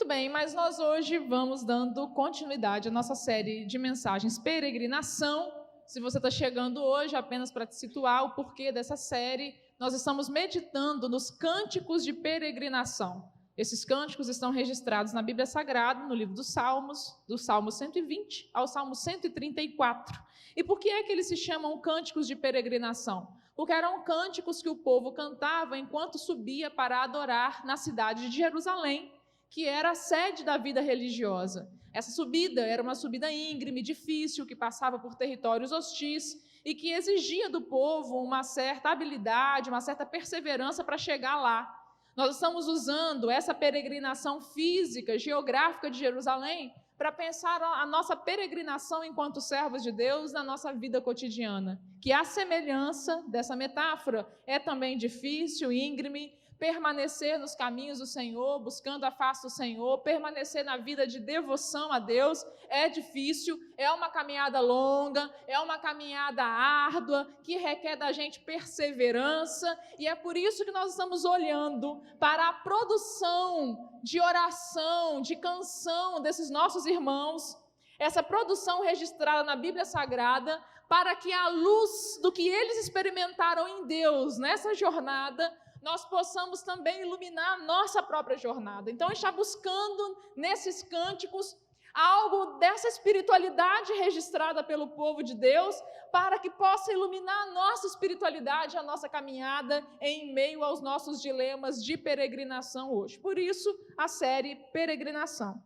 Muito bem, mas nós hoje vamos dando continuidade à nossa série de mensagens Peregrinação. Se você está chegando hoje, apenas para te situar o porquê dessa série, nós estamos meditando nos cânticos de peregrinação. Esses cânticos estão registrados na Bíblia Sagrada, no livro dos Salmos, do Salmo 120 ao Salmo 134. E por que é que eles se chamam cânticos de peregrinação? Porque eram cânticos que o povo cantava enquanto subia para adorar na cidade de Jerusalém, que era a sede da vida religiosa. Essa subida era uma subida íngreme, difícil, que passava por territórios hostis e que exigia do povo uma certa habilidade, uma certa perseverança para chegar lá. Nós estamos usando essa peregrinação física, geográfica de Jerusalém para pensar a nossa peregrinação enquanto servos de Deus na nossa vida cotidiana, que a semelhança dessa metáfora é também difícil, íngreme, permanecer nos caminhos do Senhor, buscando a face do Senhor, permanecer na vida de devoção a Deus, é difícil, é uma caminhada longa, é uma caminhada árdua, que requer da gente perseverança, e é por isso que nós estamos olhando para a produção de oração, de canção desses nossos irmãos, essa produção registrada na Bíblia Sagrada, para que à luz do que eles experimentaram em Deus nessa jornada, nós possamos também iluminar a nossa própria jornada. Então, a gente está buscando nesses cânticos algo dessa espiritualidade registrada pelo povo de Deus, para que possa iluminar a nossa espiritualidade, a nossa caminhada em meio aos nossos dilemas de peregrinação hoje. Por isso, a série Peregrinação.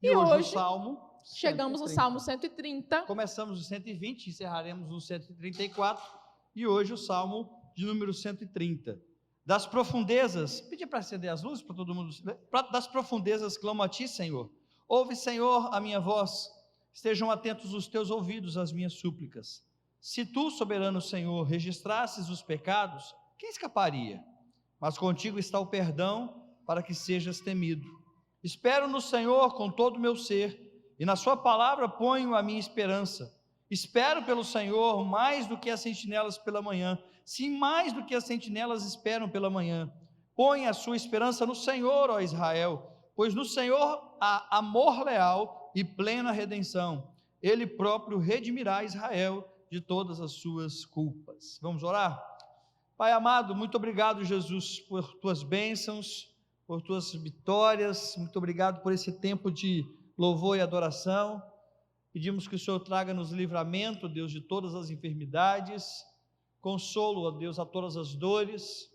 E hoje o Salmo chegamos 130. no Salmo 130. Começamos no 120, encerraremos no 134, e hoje o Salmo de número 130. Das profundezas, pedi para acender as luzes para todo mundo, das profundezas clamo a ti, Senhor. Ouve, Senhor, a minha voz, estejam atentos os teus ouvidos às minhas súplicas. Se tu, soberano Senhor, registrasses os pecados, quem escaparia? Mas contigo está o perdão, para que sejas temido. Espero no Senhor com todo o meu ser, e na sua palavra ponho a minha esperança. Espero pelo Senhor mais do que as sentinelas pela manhã, sim, mais do que as sentinelas esperam pela manhã. Põe a sua esperança no Senhor, ó Israel, pois no Senhor há amor leal e plena redenção. Ele próprio redimirá Israel de todas as suas culpas. Vamos orar? Pai amado, muito obrigado, Jesus, por tuas bênçãos, por tuas vitórias, muito obrigado por esse tempo de louvor e adoração. Pedimos que o Senhor traga-nos livramento, Deus, de todas as enfermidades, consolo, ó Deus, a todas as dores,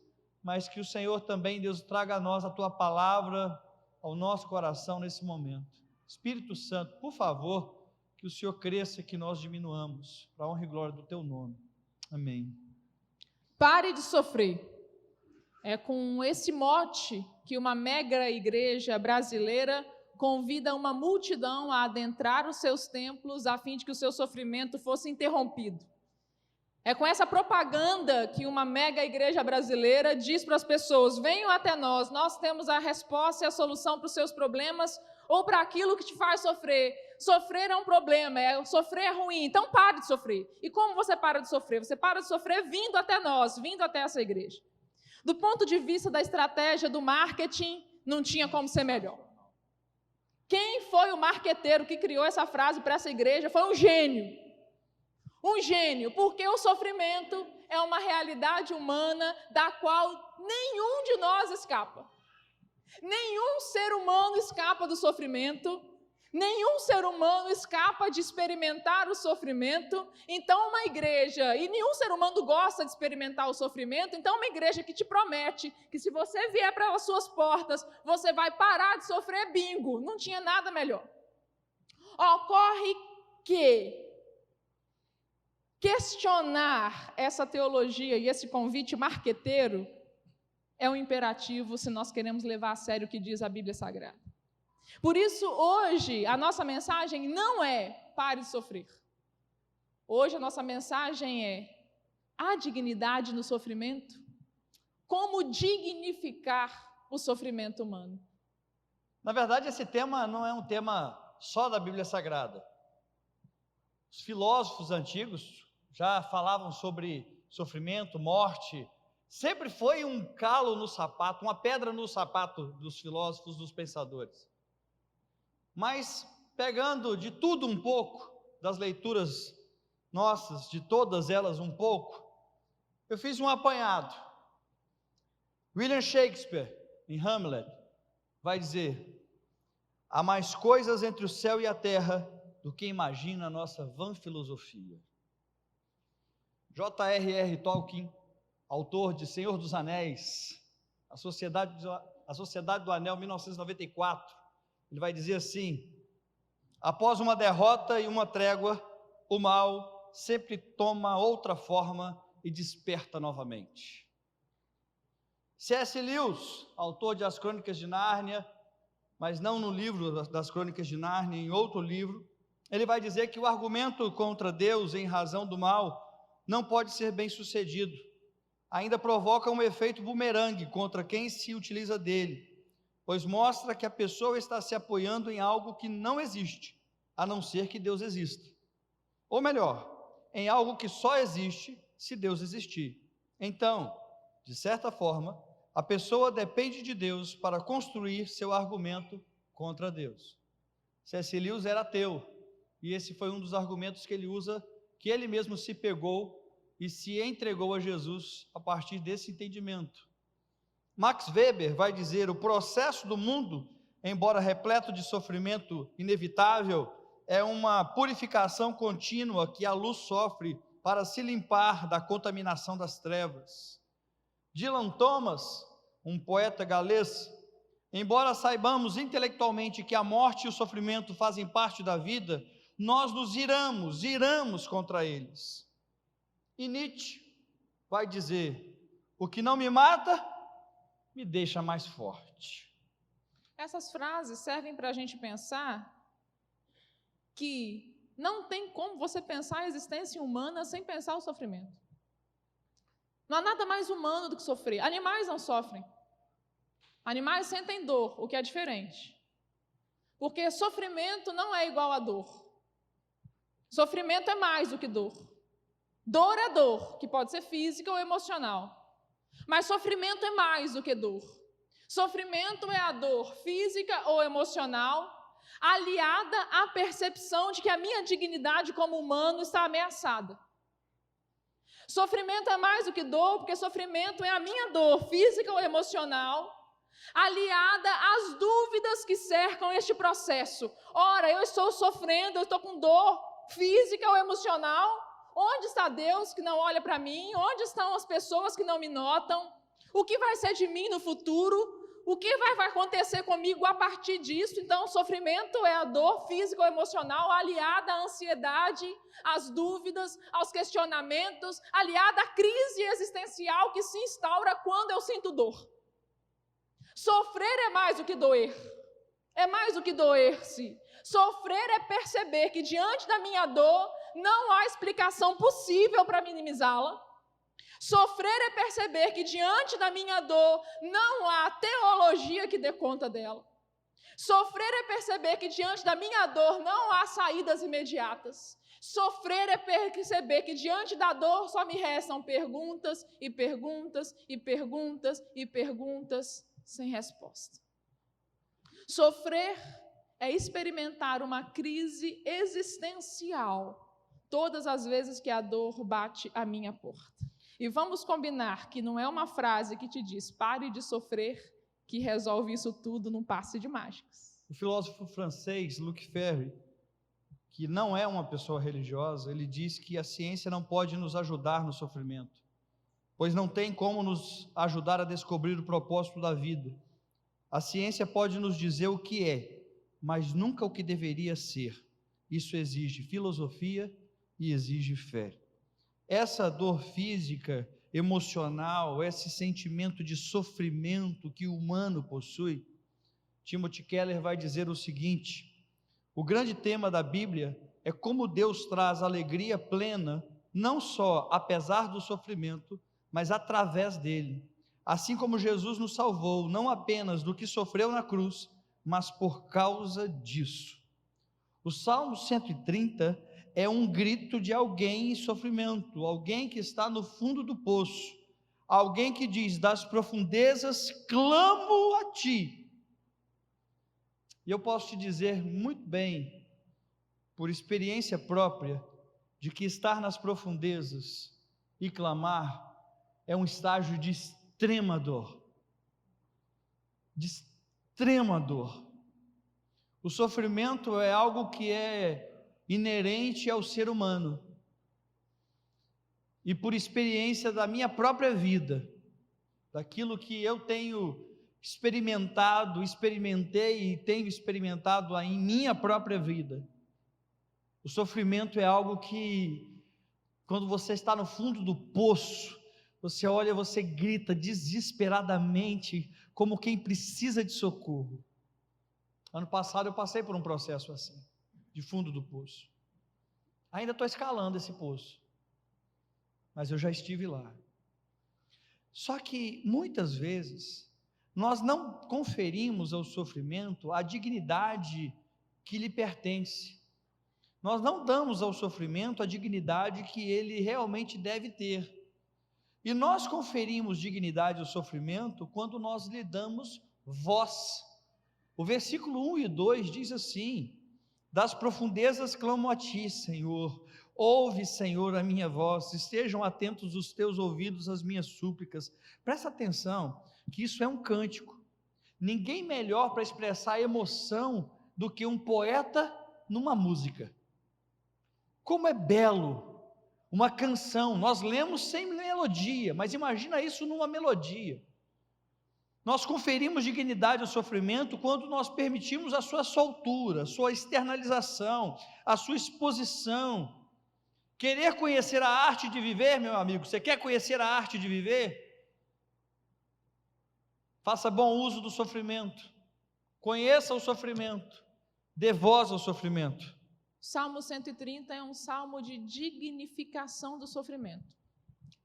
mas que o Senhor também, Deus, traga a nós a Tua palavra ao nosso coração nesse momento. Espírito Santo, por favor, que o Senhor cresça e que nós diminuamos, para a honra e glória do Teu nome. Amém. Pare de sofrer. É com esse mote que uma mega igreja brasileira convida uma multidão a adentrar os seus templos a fim de que o seu sofrimento fosse interrompido. É com essa propaganda que uma mega igreja brasileira diz para as pessoas: venham até nós, nós temos a resposta e a solução para os seus problemas ou para aquilo que te faz sofrer. Sofrer é um problema, sofrer é ruim, então pare de sofrer. E como você para de sofrer? Você para de sofrer vindo até nós, vindo até essa igreja. Do ponto de vista da estratégia do marketing, não tinha como ser melhor. Quem foi o marqueteiro que criou essa frase para essa igreja? Foi um gênio. Um gênio, porque o sofrimento é uma realidade humana da qual nenhum de nós escapa. Nenhum ser humano escapa do sofrimento, nenhum ser humano escapa de experimentar o sofrimento. Então uma igreja, e nenhum ser humano gosta de experimentar o sofrimento, então uma igreja que te promete que se você vier para as suas portas, você vai parar de sofrer, bingo, não tinha nada melhor. Ocorre que questionar essa teologia e esse convite marqueteiro é um imperativo se nós queremos levar a sério o que diz a Bíblia Sagrada. Por isso, hoje, a nossa mensagem não é pare de sofrer. Hoje, a nossa mensagem é: há dignidade no sofrimento? Como dignificar o sofrimento humano? Na verdade, esse tema não é um tema só da Bíblia Sagrada. Os filósofos antigos já falavam sobre sofrimento, morte. Sempre foi um calo no sapato, uma pedra no sapato dos filósofos, dos pensadores. Mas pegando de tudo um pouco, das leituras nossas, de todas elas um pouco, eu fiz um apanhado. William Shakespeare, em Hamlet, vai dizer: há mais coisas entre o céu e a terra do que imagina a nossa vã filosofia. J.R.R. Tolkien, autor de Senhor dos Anéis, a Sociedade do Anel, 1994, ele vai dizer assim: após uma derrota e uma trégua, o mal sempre toma outra forma e desperta novamente. C.S. Lewis, autor de As Crônicas de Nárnia, mas não no livro das Crônicas de Nárnia, em outro livro, ele vai dizer que o argumento contra Deus em razão do mal não pode ser bem sucedido, ainda provoca um efeito bumerangue contra quem se utiliza dele, pois mostra que a pessoa está se apoiando em algo que não existe, a não ser que Deus exista. Ou melhor, em algo que só existe se Deus existir. Então, de certa forma, a pessoa depende de Deus para construir seu argumento contra Deus. C.S. Lewis era ateu, e esse foi um dos argumentos que ele usa, que ele mesmo se pegou e se entregou a Jesus a partir desse entendimento. Max Weber vai dizer: o processo do mundo, embora repleto de sofrimento inevitável, é uma purificação contínua que a luz sofre para se limpar da contaminação das trevas. Dylan Thomas, um poeta galês, embora saibamos intelectualmente que a morte e o sofrimento fazem parte da vida, nós nos iramos contra eles. E Nietzsche vai dizer: o que não me mata, me deixa mais forte. Essas frases servem para a gente pensar que não tem como você pensar a existência humana sem pensar o sofrimento. Não há nada mais humano do que sofrer. Animais não sofrem. Animais sentem dor, o que é diferente. Porque sofrimento não é igual a dor. Sofrimento é mais do que dor. Dor é dor, que pode ser física ou emocional. Mas sofrimento é mais do que dor. Sofrimento é a dor física ou emocional, aliada à percepção de que a minha dignidade como humano está ameaçada. Sofrimento é mais do que dor, porque sofrimento é a minha dor física ou emocional, aliada às dúvidas que cercam este processo. Ora, eu estou sofrendo, eu estou com dor física ou emocional. Onde está Deus que não olha para mim? Onde estão as pessoas que não me notam? O que vai ser de mim no futuro? O que vai acontecer comigo a partir disso? Então, o sofrimento é a dor física ou emocional aliada à ansiedade, às dúvidas, aos questionamentos, aliada à crise existencial que se instaura quando eu sinto dor. Sofrer é mais do que doer. É mais do que doer-se. Sofrer é perceber que diante da minha dor não há explicação possível para minimizá-la. Sofrer é perceber que diante da minha dor não há teologia que dê conta dela. Sofrer é perceber que diante da minha dor não há saídas imediatas. Sofrer é perceber que diante da dor só me restam perguntas e perguntas e perguntas e perguntas sem resposta. Sofrer é experimentar uma crise existencial todas as vezes que a dor bate à minha porta. E vamos combinar que não é uma frase que te diz pare de sofrer que resolve isso tudo num passe de mágicas. O filósofo francês Luc Ferry, que não é uma pessoa religiosa, ele diz que a ciência não pode nos ajudar no sofrimento, pois não tem como nos ajudar a descobrir o propósito da vida. A ciência pode nos dizer o que é, mas nunca o que deveria ser. Isso exige filosofia e exige fé. Essa dor física, emocional, esse sentimento de sofrimento que o humano possui, Timothy Keller vai dizer o seguinte: o grande tema da Bíblia é como Deus traz alegria plena, não só apesar do sofrimento, mas através dele. Assim como Jesus nos salvou, não apenas do que sofreu na cruz, mas por causa disso. O Salmo 130 é um grito de alguém em sofrimento, alguém que está no fundo do poço, alguém que diz: das profundezas clamo a ti. E eu posso te dizer muito bem, por experiência própria, de que estar nas profundezas e clamar é um estágio de extrema dor. De extrema dor. O sofrimento é algo que é inerente ao ser humano. E por experiência da minha própria vida, daquilo que eu tenho experimentei e tenho experimentado em minha própria vida, o sofrimento é algo que, quando você está no fundo do poço, você olha, você grita desesperadamente, como quem precisa de socorro. Ano passado eu passei por um processo assim, de fundo do poço. Ainda estou escalando esse poço, mas eu já estive lá. Só que muitas vezes nós não conferimos ao sofrimento a dignidade que lhe pertence. Nós não damos ao sofrimento a dignidade que ele realmente deve ter. E nós conferimos dignidade ao sofrimento quando nós lhe damos voz. O versículo 1 e 2 diz assim: das profundezas clamo a ti, Senhor. Ouve, Senhor, a minha voz, estejam atentos os teus ouvidos às minhas súplicas. Presta atenção, que isso é um cântico. Ninguém melhor para expressar a emoção do que um poeta numa música. Como é belo uma canção, nós lemos sem melodia, mas imagina isso numa melodia. Nós conferimos dignidade ao sofrimento quando nós permitimos a sua soltura, a sua externalização, a sua exposição. Querer conhecer a arte de viver, meu amigo, você quer conhecer a arte de viver? Faça bom uso do sofrimento, conheça o sofrimento, dê voz ao sofrimento. Salmo 130 é um salmo de dignificação do sofrimento.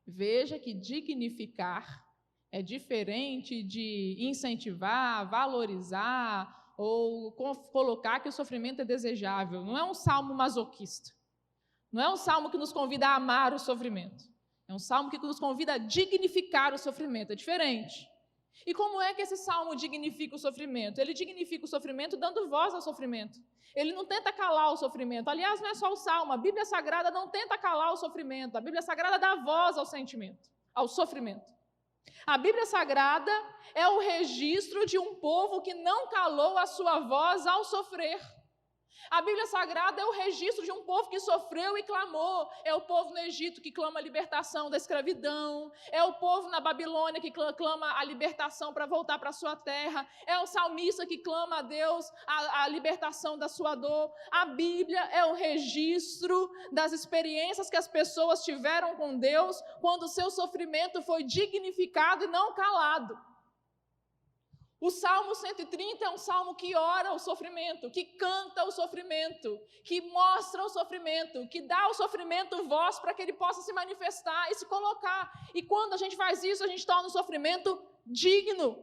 Veja que dignificar é diferente de incentivar, valorizar ou colocar que o sofrimento é desejável. Não é um salmo masoquista. Não é um salmo que nos convida a amar o sofrimento. É um salmo que nos convida a dignificar o sofrimento. É diferente. E como é que esse salmo dignifica o sofrimento? Ele dignifica o sofrimento dando voz ao sofrimento. Ele não tenta calar o sofrimento. Aliás, não é só o salmo. A Bíblia Sagrada não tenta calar o sofrimento. A Bíblia Sagrada dá voz ao sentimento, ao sofrimento. A Bíblia Sagrada é o registro de um povo que não calou a sua voz ao sofrer. A Bíblia Sagrada é o registro de um povo que sofreu e clamou. É o povo no Egito que clama a libertação da escravidão. É o povo na Babilônia que clama a libertação para voltar para a sua terra. É o salmista que clama a Deus a libertação da sua dor. A Bíblia é o registro das experiências que as pessoas tiveram com Deus quando o seu sofrimento foi dignificado e não calado. O Salmo 130 é um salmo que ora o sofrimento, que canta o sofrimento, que mostra o sofrimento, que dá ao sofrimento voz para que ele possa se manifestar e se colocar. E quando a gente faz isso, a gente torna o sofrimento digno.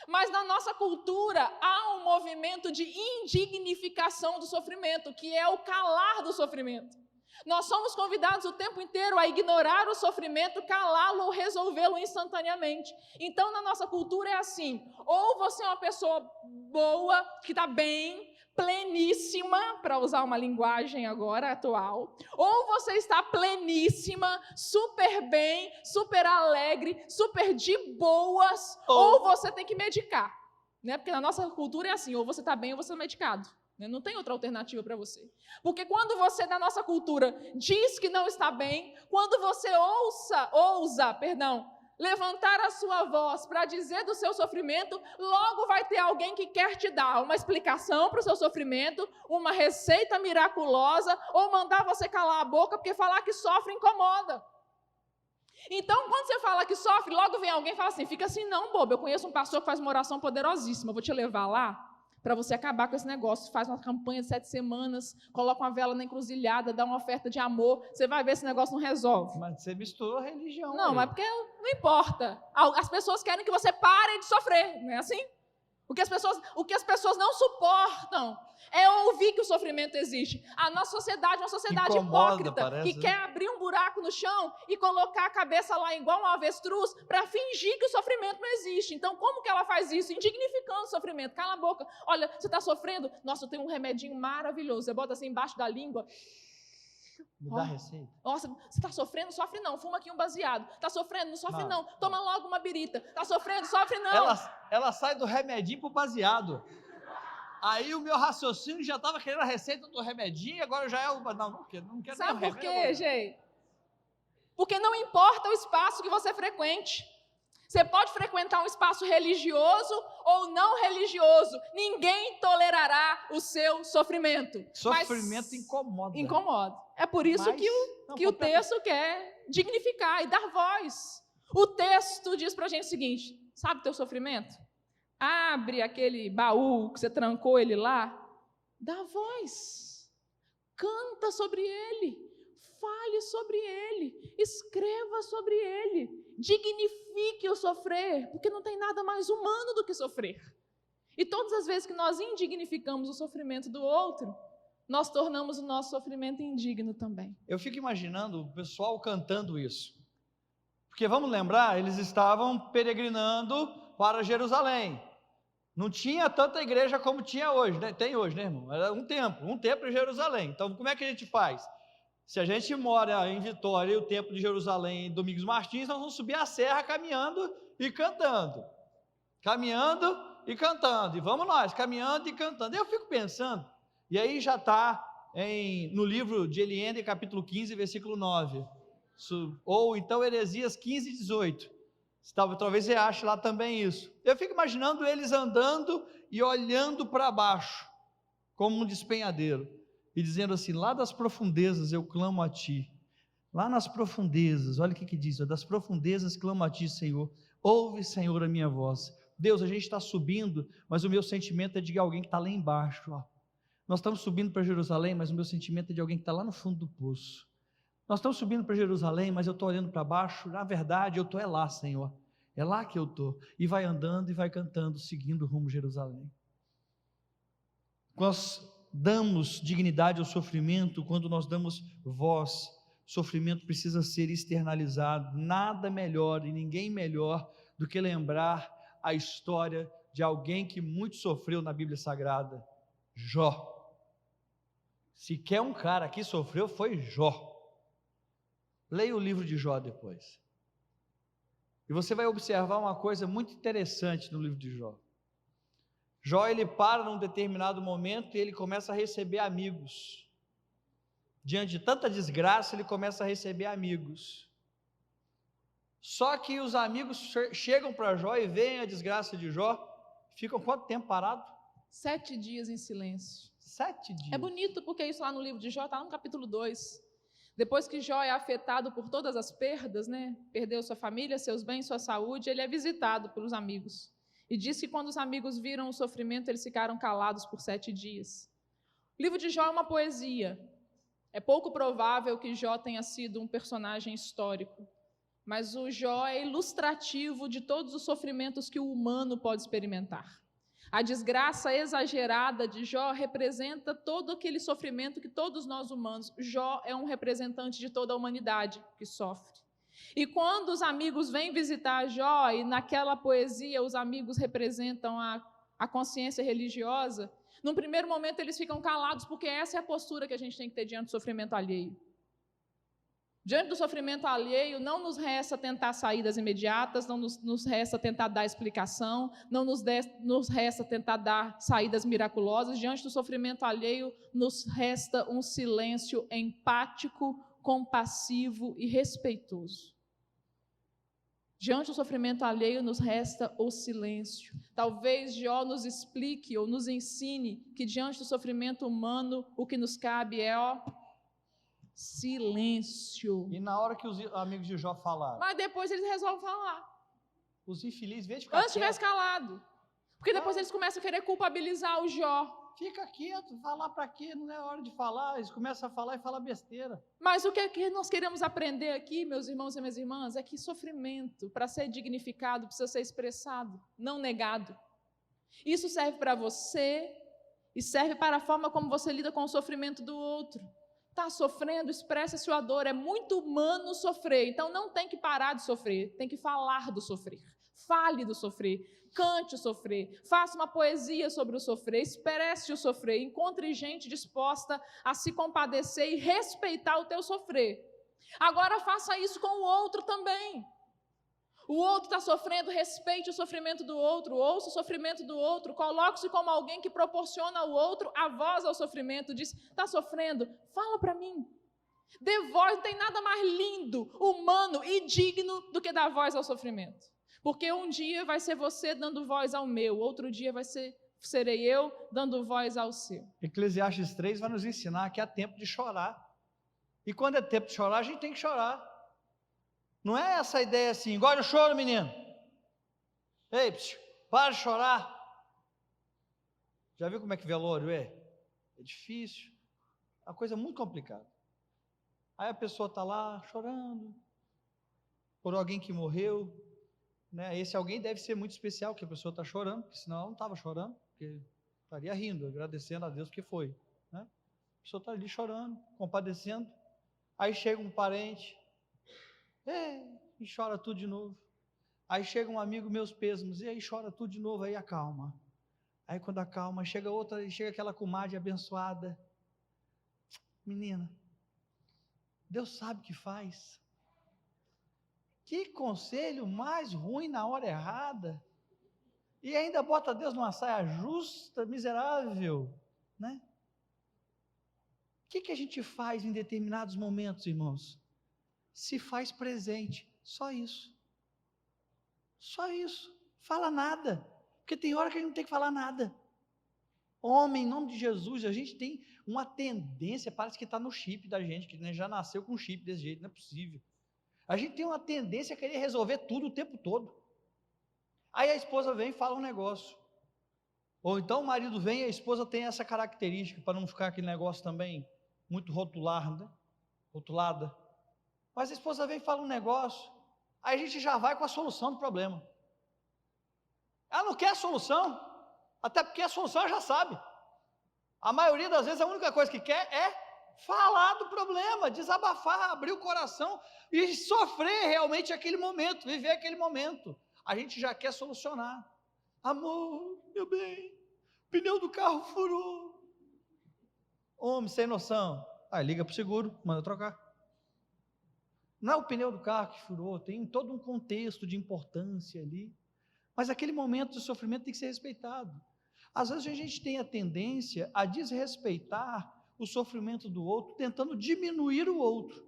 Mas na nossa cultura há um movimento de indignificação do sofrimento, que é o calar do sofrimento. Nós somos convidados o tempo inteiro a ignorar o sofrimento, calá-lo ou resolvê-lo instantaneamente. Então, na nossa cultura é assim: ou você é uma pessoa boa, que está bem, pleníssima, para usar uma linguagem agora atual, ou você está pleníssima, super bem, super alegre, super de boas, ou você tem que medicar, né? Porque na nossa cultura é assim: ou você está bem ou você é medicado. Não tem outra alternativa para você. Porque quando você, na nossa cultura, diz que não está bem, quando você ousa levantar a sua voz para dizer do seu sofrimento, logo vai ter alguém que quer te dar uma explicação para o seu sofrimento, uma receita miraculosa, ou mandar você calar a boca, porque falar que sofre incomoda. Então, quando você fala que sofre, logo vem alguém e fala assim: fica assim não, bobo, eu conheço um pastor que faz uma oração poderosíssima, eu vou te levar lá para você acabar com esse negócio. Faz uma campanha de 7 semanas, coloca uma vela na encruzilhada, dá uma oferta de amor, você vai ver se esse negócio não resolve. Mas você misturou a religião. Não, mas porque não importa. As pessoas querem que você pare de sofrer, não é assim? O que as pessoas não suportam é ouvir que o sofrimento existe. A nossa sociedade é uma sociedade hipócrita, parece, que quer abrir um buraco no chão e colocar a cabeça lá igual um avestruz para fingir que o sofrimento não existe. Então, como que ela faz isso? Indignificando o sofrimento. Cala a boca. Olha, você está sofrendo? Nossa, eu tenho um remedinho maravilhoso. Você bota assim embaixo da língua. Me dá receita. Nossa, você está sofrendo? Sofre não. Fuma aqui um baseado. Está sofrendo? Não sofre não. Toma logo uma birita. Está sofrendo? Sofre não. Ela sai do remedinho pro baseado. Aí o meu raciocínio já estava querendo a receita do remedinho, agora já é o... Não quero nem o remédio. Sabe por quê, gente? Porque não importa o espaço que você frequente. Você pode frequentar um espaço religioso ou não religioso. Ninguém tolerará o seu sofrimento. Sofrimento incomoda. Incomoda. É por isso que o texto quer dignificar e dar voz. O texto diz pra gente o seguinte: sabe o teu sofrimento? Abre aquele baú que você trancou ele lá, dá voz, canta sobre ele, fale sobre ele, escreva sobre ele, dignifique o sofrer, porque não tem nada mais humano do que sofrer. E todas as vezes que nós indignificamos o sofrimento do outro, nós tornamos o nosso sofrimento indigno também. Eu fico imaginando o pessoal cantando isso, porque vamos lembrar, eles estavam peregrinando para Jerusalém. Não tinha tanta igreja como tinha hoje, né? Tem hoje, né, irmão? Era um templo em Jerusalém. Então, como é que a gente faz? Se a gente mora em Vitória e o templo de Jerusalém em Domingos Martins, nós vamos subir a serra caminhando e cantando. Caminhando e cantando. E vamos nós, caminhando e cantando. Eu fico pensando, e aí já está no livro de Eliende, capítulo 15, versículo 9. Ou então Heresias 15, 18. Talvez você ache lá também isso. Eu fico imaginando eles andando e olhando para baixo, como um despenhadeiro, e dizendo assim: lá das profundezas eu clamo a ti, lá nas profundezas, olha o que diz: das profundezas clamo a ti, Senhor, ouve, Senhor, a minha voz. Deus, a gente está subindo, mas o meu sentimento é de alguém que está lá embaixo, ó. Nós estamos subindo para Jerusalém, mas o meu sentimento é de alguém que está lá no fundo do poço. Nós estamos subindo para Jerusalém, mas eu estou olhando para baixo, na verdade eu estou lá, Senhor, é lá que eu estou, e vai andando e vai cantando, seguindo o rumo de Jerusalém. Nós damos dignidade ao sofrimento quando nós damos voz. O sofrimento precisa ser externalizado, nada melhor e ninguém melhor do que lembrar a história de alguém que muito sofreu na Bíblia Sagrada, Jó. Se quer um cara que sofreu, foi Jó. Leia o livro de Jó depois. E você vai observar uma coisa muito interessante no livro de Jó. Jó, ele para num determinado momento e ele começa a receber amigos. Diante de tanta desgraça, ele começa a receber amigos. Só que os amigos chegam para Jó e veem a desgraça de Jó. Ficam quanto tempo parado? 7 dias em silêncio. 7 dias. É bonito porque isso lá no livro de Jó está no capítulo 2. Depois que Jó é afetado por todas as perdas, né? Perdeu sua família, seus bens, sua saúde, ele é visitado pelos amigos. E diz que quando os amigos viram o sofrimento, eles ficaram calados por 7 dias. O livro de Jó é uma poesia. É pouco provável que Jó tenha sido um personagem histórico. Mas o Jó é ilustrativo de todos os sofrimentos que o humano pode experimentar. A desgraça exagerada de Jó representa todo aquele sofrimento que todos nós humanos... Jó é um representante de toda a humanidade que sofre. E quando os amigos vêm visitar Jó, e naquela poesia os amigos representam a consciência religiosa, num primeiro momento eles ficam calados, porque essa é a postura que a gente tem que ter diante do sofrimento alheio. Diante do sofrimento alheio, não nos resta tentar saídas imediatas, não nos resta tentar dar explicação, não nos resta tentar dar saídas miraculosas. Diante do sofrimento alheio, nos resta um silêncio empático, compassivo e respeitoso. Diante do sofrimento alheio, nos resta o silêncio. Talvez Jó nos explique ou nos ensine que diante do sofrimento humano, o que nos cabe é silêncio. E na hora que os amigos de Jó falaram? Mas depois eles resolvem falar. Os infelizes, vê de ficar antes tivesse calado. Porque depois eles começam a querer culpabilizar o Jó. Fica quieto, falar para quê? Não é hora de falar. Eles começam a falar e falar besteira. Mas o que nós queremos aprender aqui, meus irmãos e minhas irmãs, é que sofrimento, para ser dignificado, precisa ser expressado, não negado. Isso serve para você E serve para a forma como você lida com o sofrimento do outro. Está sofrendo, expressa a sua dor. É muito humano sofrer. Então não tem que parar de sofrer, tem que falar do sofrer. Fale do sofrer, cante o sofrer, faça uma poesia sobre o sofrer, expresse o sofrer, encontre gente disposta a se compadecer e respeitar o teu sofrer. Agora faça isso com o outro também. O outro está sofrendo, respeite o sofrimento do outro, ouça o sofrimento do outro, coloque-se como alguém que proporciona ao outro a voz ao sofrimento, diz, está sofrendo? Fala para mim. Dê voz, não tem nada mais lindo, humano e digno do que dar voz ao sofrimento. Porque um dia vai ser você dando voz ao meu, outro dia serei eu dando voz ao seu. Eclesiastes 3 vai nos ensinar que há tempo de chorar. E quando é tempo de chorar, a gente tem que chorar. Não é essa ideia assim, engole o choro, menino. Ei, para de chorar. Já viu como é que velório é? É difícil. É uma coisa muito complicada. Aí a pessoa está lá chorando por alguém que morreu. Né? Esse alguém deve ser muito especial, que a pessoa está chorando, porque senão ela não estava chorando, porque estaria rindo, agradecendo a Deus que foi. Né? A pessoa está ali chorando, compadecendo. Aí chega um parente, e chora tudo de novo. Aí chega um amigo, meus pêsames, e aí chora tudo de novo, aí acalma. Aí quando acalma, chega outra, chega aquela comadre abençoada. Menina, Deus sabe o que faz. Que conselho mais ruim na hora errada. E ainda bota Deus numa saia justa, miserável, né? O que a gente faz em determinados momentos, irmãos? Se faz presente, só isso. Só isso. Fala nada, porque tem hora que a gente não tem que falar nada. Homem, em nome de Jesus, a gente tem uma tendência, parece que está no chip da gente, que já nasceu com um chip desse jeito, não é possível. A gente tem uma tendência a querer resolver tudo o tempo todo. Aí a esposa vem e fala um negócio. Ou então o marido vem e a esposa tem essa característica, para não ficar aquele negócio também muito rotular, né? Rotulada. Mas a esposa vem e fala um negócio, aí a gente já vai com a solução do problema. Ela não quer a solução, até porque a solução ela já sabe. A maioria das vezes a única coisa que quer é falar do problema, desabafar, abrir o coração e sofrer realmente aquele momento, viver aquele momento. A gente já quer solucionar. Amor, meu bem, pneu do carro furou. Homem sem noção. Aí liga para o seguro, manda trocar. Não é o pneu do carro que furou, tem todo um contexto de importância ali. Mas aquele momento de sofrimento tem que ser respeitado. Às vezes a gente tem a tendência a desrespeitar o sofrimento do outro, tentando diminuir o outro.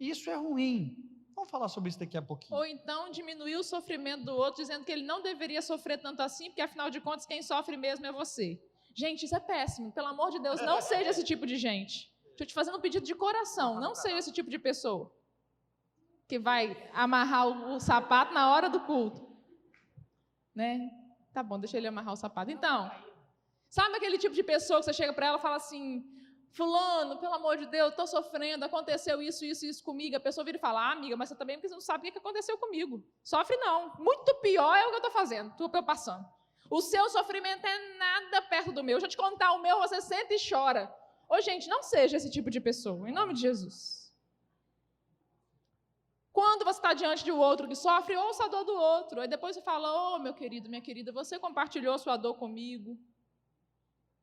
E isso é ruim. Vamos falar sobre isso daqui a pouquinho. Ou então diminuir o sofrimento do outro, dizendo que ele não deveria sofrer tanto assim, porque afinal de contas quem sofre mesmo é você. Gente, isso é péssimo. Pelo amor de Deus, não seja esse tipo de gente. Estou te fazendo um pedido de coração, não seja esse tipo de pessoa que vai amarrar o sapato na hora do culto. Né? Tá bom, deixa ele amarrar o sapato. Então, sabe aquele tipo de pessoa que você chega para ela e fala assim, fulano, pelo amor de Deus, estou sofrendo, aconteceu isso comigo. A pessoa vira e fala, amiga, mas você também porque você não sabe o que aconteceu comigo. Sofre não. Muito pior é o que eu estou fazendo, o que eu passando. O seu sofrimento é nada perto do meu. Deixa eu te contar o meu, você senta e chora. Ô, gente, não seja esse tipo de pessoa, em nome de Jesus. Quando você está diante de um outro que sofre, ouça a dor do outro. Aí depois você fala, meu querido, minha querida, você compartilhou sua dor comigo.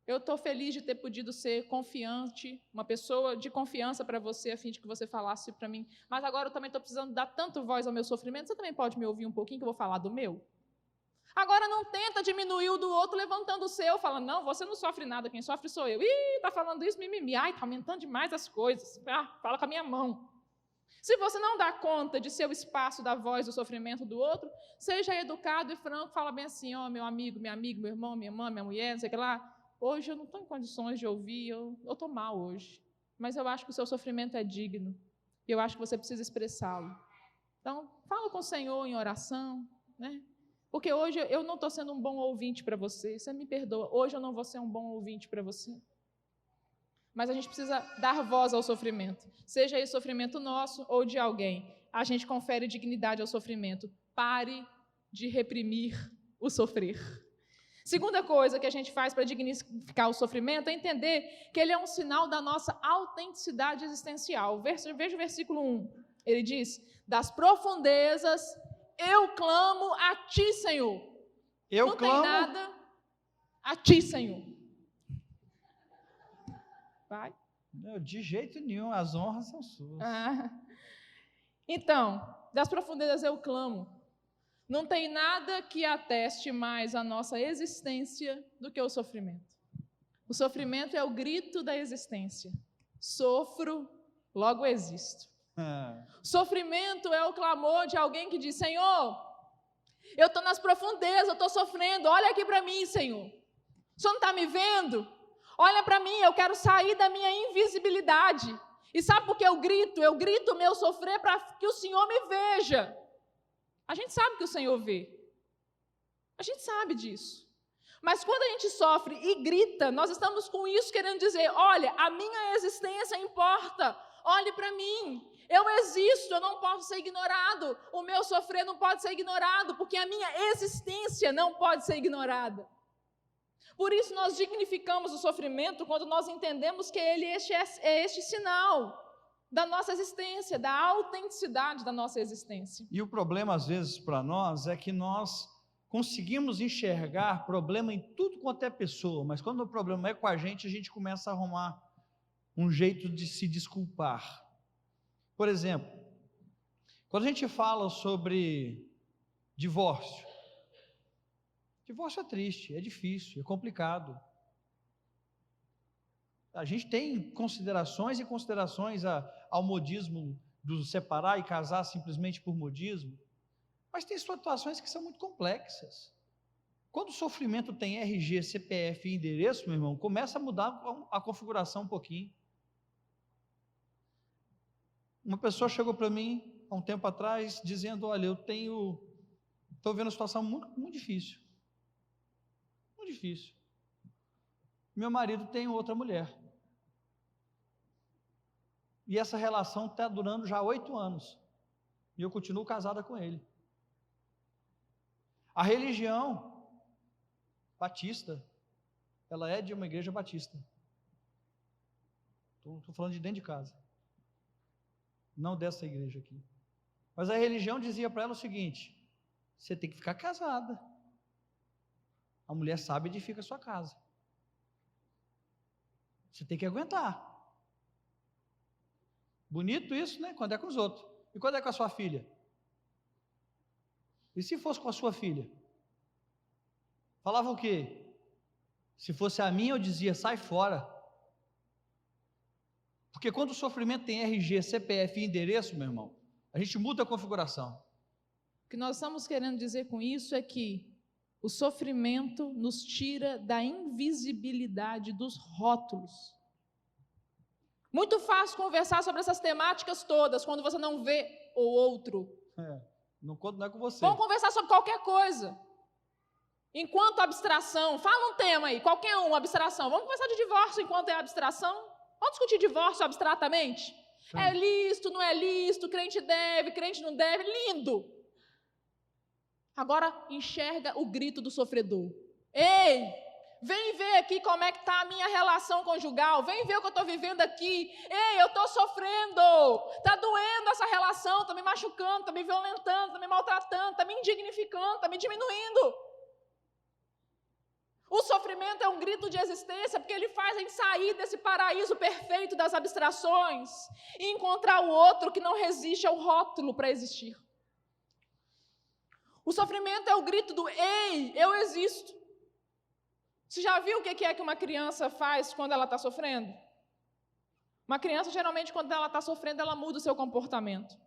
Eu estou feliz de ter podido ser confiante, uma pessoa de confiança para você, a fim de que você falasse para mim. Mas agora eu também estou precisando dar tanto voz ao meu sofrimento, você também pode me ouvir um pouquinho que eu vou falar do meu? Agora não tenta diminuir o do outro levantando o seu, falando, não, você não sofre nada, quem sofre sou eu. Ih, está falando isso, mimimi, ai, está aumentando demais as coisas. Fala com a minha mão. Se você não dá conta de ser o espaço da voz do sofrimento do outro, seja educado e franco, fala bem assim, meu amigo, meu irmão, minha irmã, minha mulher, não sei o que lá, hoje eu não estou em condições de ouvir, eu estou mal hoje, mas eu acho que o seu sofrimento é digno, e eu acho que você precisa expressá-lo. Então, fala com o Senhor em oração, né? Porque hoje eu não estou sendo um bom ouvinte para você me perdoa, hoje eu não vou ser um bom ouvinte para você. Mas a gente precisa dar voz ao sofrimento, seja esse sofrimento nosso ou de alguém. A gente confere dignidade ao sofrimento. Pare de reprimir o sofrer. Segunda coisa que a gente faz para dignificar o sofrimento é entender que ele é um sinal da nossa autenticidade existencial. Veja o versículo 1. Ele diz: das profundezas eu clamo a ti, Senhor. Não tem nada a ti, Senhor. Vai. Não, de jeito nenhum, as honras são suas. Então, das profundezas eu clamo. Não tem nada que ateste mais a nossa existência do que o sofrimento. O sofrimento é o grito da existência. Sofro, logo existo. Sofrimento é o clamor de alguém que diz: Senhor, eu estou nas profundezas, eu estou sofrendo, olha aqui para mim, Senhor. O Senhor não está me vendo? Olha para mim, eu quero sair da minha invisibilidade. E sabe por que eu grito? Eu grito o meu sofrer para que o Senhor me veja. A gente sabe que o Senhor vê. A gente sabe disso. Mas quando a gente sofre e grita, nós estamos com isso querendo dizer: olha, a minha existência importa. Olhe para mim. Eu existo, eu não posso ser ignorado. O meu sofrer não pode ser ignorado, porque a minha existência não pode ser ignorada. Por isso nós dignificamos o sofrimento quando nós entendemos que ele é este sinal da nossa existência, da autenticidade da nossa existência. E o problema, às vezes, para nós, é que nós conseguimos enxergar problema em tudo quanto é pessoa, mas quando o problema é com a gente começa a arrumar um jeito de se desculpar. Por exemplo, quando a gente fala sobre divórcio é triste, é difícil, é complicado. A gente tem considerações e considerações ao modismo do separar e casar simplesmente por modismo, mas tem situações que são muito complexas. Quando o sofrimento tem RG, CPF e endereço, meu irmão, começa a mudar a configuração um pouquinho. Uma pessoa chegou para mim há um tempo atrás dizendo: olha, eu estou vendo uma situação muito, muito difícil. Muito difícil. Meu marido tem outra mulher. E essa relação está durando já 8 anos. E eu continuo casada com ele. A religião batista, ela é de uma igreja batista. Estou falando de dentro de casa. Não dessa igreja aqui. Mas a religião dizia para ela o seguinte: você tem que ficar casada. A mulher sábia edifica a sua casa. Você tem que aguentar. Bonito isso, né? Quando é com os outros. E quando é com a sua filha? E se fosse com a sua filha? Falava o quê? Se fosse a minha, eu dizia: sai fora. Porque quando o sofrimento tem RG, CPF e endereço, meu irmão, a gente muda a configuração. O que nós estamos querendo dizer com isso é que o sofrimento nos tira da invisibilidade dos rótulos. Muito fácil conversar sobre essas temáticas todas quando você não vê o outro. Não é com você. Vamos conversar sobre qualquer coisa. Enquanto abstração, fala um tema aí, qualquer um, abstração. Vamos conversar de divórcio enquanto é abstração? Vamos discutir divórcio abstratamente? É lícito, não é lícito, crente deve, crente não deve, lindo. Agora enxerga o grito do sofredor. Ei, vem ver aqui como é que está a minha relação conjugal, vem ver o que eu estou vivendo aqui. Ei, eu estou sofrendo, está doendo essa relação, está me machucando, está me violentando, está me maltratando, está me indignificando, está me diminuindo. O sofrimento é um grito de existência, porque ele faz a gente sair desse paraíso perfeito das abstrações e encontrar o outro que não resiste ao rótulo para existir. O sofrimento é o grito do: ei, eu existo. Você já viu o que é que uma criança faz quando ela está sofrendo? Uma criança, geralmente, quando ela está sofrendo, ela muda o seu comportamento.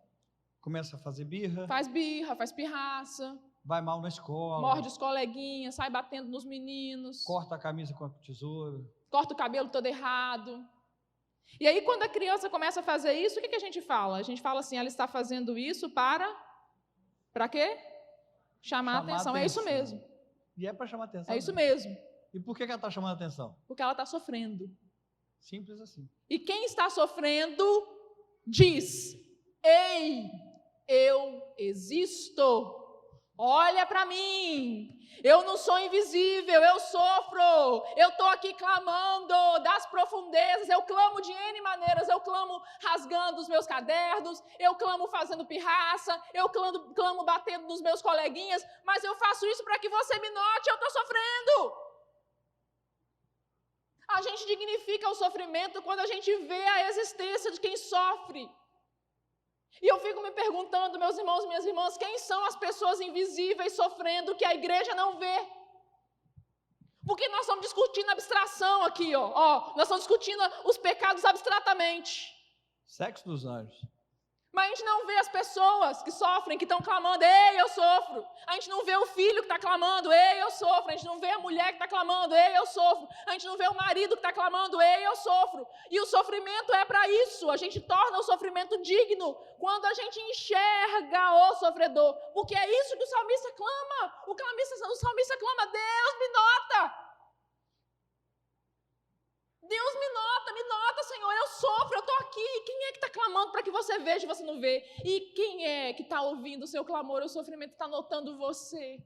Começa a fazer birra. Faz birra, faz pirraça. Vai mal na escola. Morde os coleguinhas, sai batendo nos meninos. Corta a camisa com a tesoura. Corta o cabelo todo errado. E aí, quando a criança começa a fazer isso, o que a gente fala? A gente fala assim: ela está fazendo isso para quê? Chamar a atenção. É isso mesmo. E é para chamar a atenção. É isso mesmo. E por que ela está chamando a atenção? Porque ela está sofrendo. Simples assim. E quem está sofrendo diz: ei, eu existo. Olha para mim, eu não sou invisível, eu sofro, eu estou aqui clamando das profundezas, eu clamo de N maneiras, eu clamo rasgando os meus cadernos, eu clamo fazendo pirraça, eu clamo batendo nos meus coleguinhas, mas eu faço isso para que você me note, eu estou sofrendo. A gente dignifica o sofrimento quando a gente vê a existência de quem sofre. E eu fico me perguntando, meus irmãos e minhas irmãs, quem são as pessoas invisíveis sofrendo que a igreja não vê? Porque nós estamos discutindo abstração aqui, nós estamos discutindo os pecados abstratamente. Sexo dos anjos. Mas a gente não vê as pessoas que sofrem, que estão clamando, ei, eu sofro. A gente não vê o filho que está clamando, ei, eu sofro. A gente não vê a mulher que está clamando, ei, eu sofro. A gente não vê o marido que está clamando, ei, eu sofro. E o sofrimento é para isso. A gente torna o sofrimento digno quando a gente enxerga o sofredor. Porque é isso que o salmista clama. O salmista clama, Deus me nota. Deus me nota, Senhor, eu sofro, eu estou aqui. Quem é que está clamando para que você veja e você não vê? E quem é que está ouvindo o seu clamor, o sofrimento está notando você?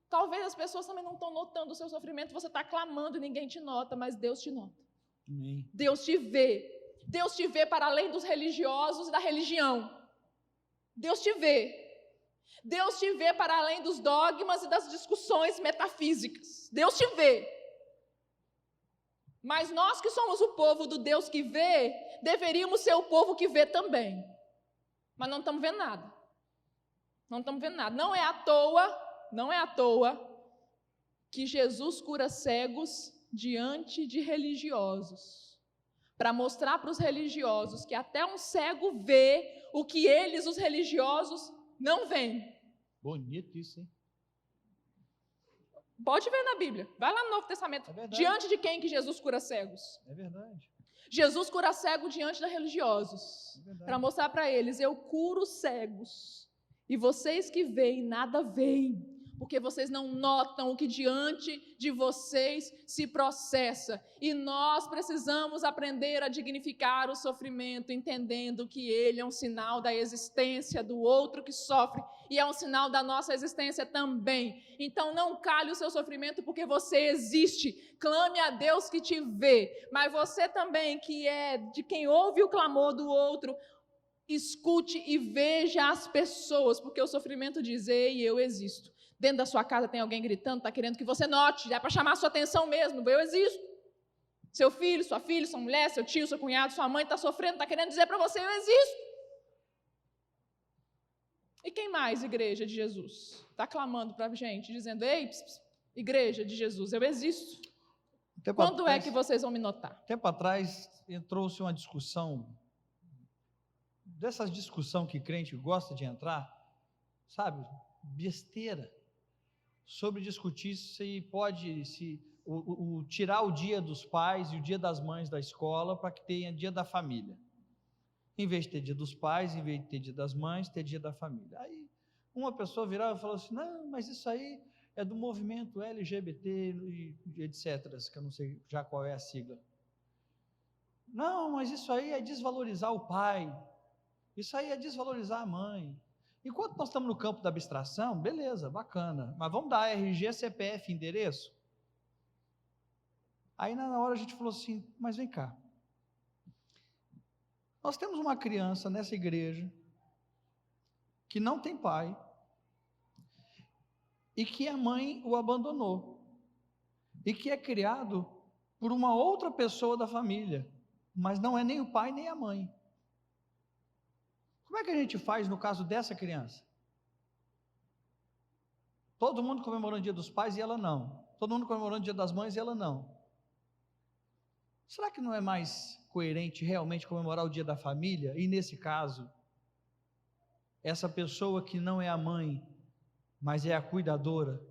Talvez as pessoas também não estão notando o seu sofrimento, você está clamando e ninguém te nota, mas Deus te nota. Amém. Deus te vê. Deus te vê para além dos religiosos e da religião. Deus te vê. Deus te vê para além dos dogmas e das discussões metafísicas. Deus te vê. Mas nós que somos o povo do Deus que vê, deveríamos ser o povo que vê também. Mas não estamos vendo nada. Não estamos vendo nada. Não é à toa que Jesus cura cegos diante de religiosos. Para mostrar para os religiosos que até um cego vê o que eles, os religiosos, não veem. Bonito isso, hein? Pode ver na Bíblia, vai lá no Novo Testamento. É diante de quem que Jesus cura cegos? É verdade. Jesus cura cego diante de religiosos, para mostrar para eles, eu curo cegos, e vocês que veem, nada veem, porque vocês não notam o que diante de vocês se processa, e nós precisamos aprender a dignificar o sofrimento, entendendo que ele é um sinal da existência do outro que sofre, e é um sinal da nossa existência também. Então não cale o seu sofrimento porque você existe, clame a Deus que te vê, mas você também que é de quem ouve o clamor do outro, escute e veja as pessoas, porque o sofrimento diz, ei, eu existo. Dentro da sua casa tem alguém gritando, está querendo que você note, é para chamar a sua atenção mesmo, eu existo. Seu filho, sua filha, sua mulher, seu tio, seu cunhado, sua mãe está sofrendo, está querendo dizer para você, eu existo. E quem mais, igreja de Jesus? Está clamando para a gente, dizendo, ei, igreja de Jesus, eu existo. Quando é que vocês vão me notar? Tempo atrás, entrou-se uma discussão, dessas discussão que crente gosta de entrar, sabe, besteira, sobre discutir se pode tirar o dia dos pais e o dia das mães da escola para que tenha dia da família. Em vez de ter dia dos pais, em vez de ter dia das mães, ter dia da família. Aí uma pessoa virava e falou assim, não, mas isso aí é do movimento LGBT e etc, que eu não sei já qual é a sigla. Não, mas isso aí é desvalorizar o pai, isso aí é desvalorizar a mãe. Enquanto nós estamos no campo da abstração, beleza, bacana, mas vamos dar RG, CPF, endereço? Aí na hora a gente falou assim, mas vem cá, nós temos uma criança nessa igreja que não tem pai e que a mãe o abandonou e que é criado por uma outra pessoa da família, mas não é nem o pai nem a mãe. Como é que a gente faz no caso dessa criança? Todo mundo comemorando o dia dos pais e ela não. Todo mundo comemorando o dia das mães e ela não. Será que não é mais coerente realmente comemorar o dia da família? E nesse caso, essa pessoa que não é a mãe, mas é a cuidadora,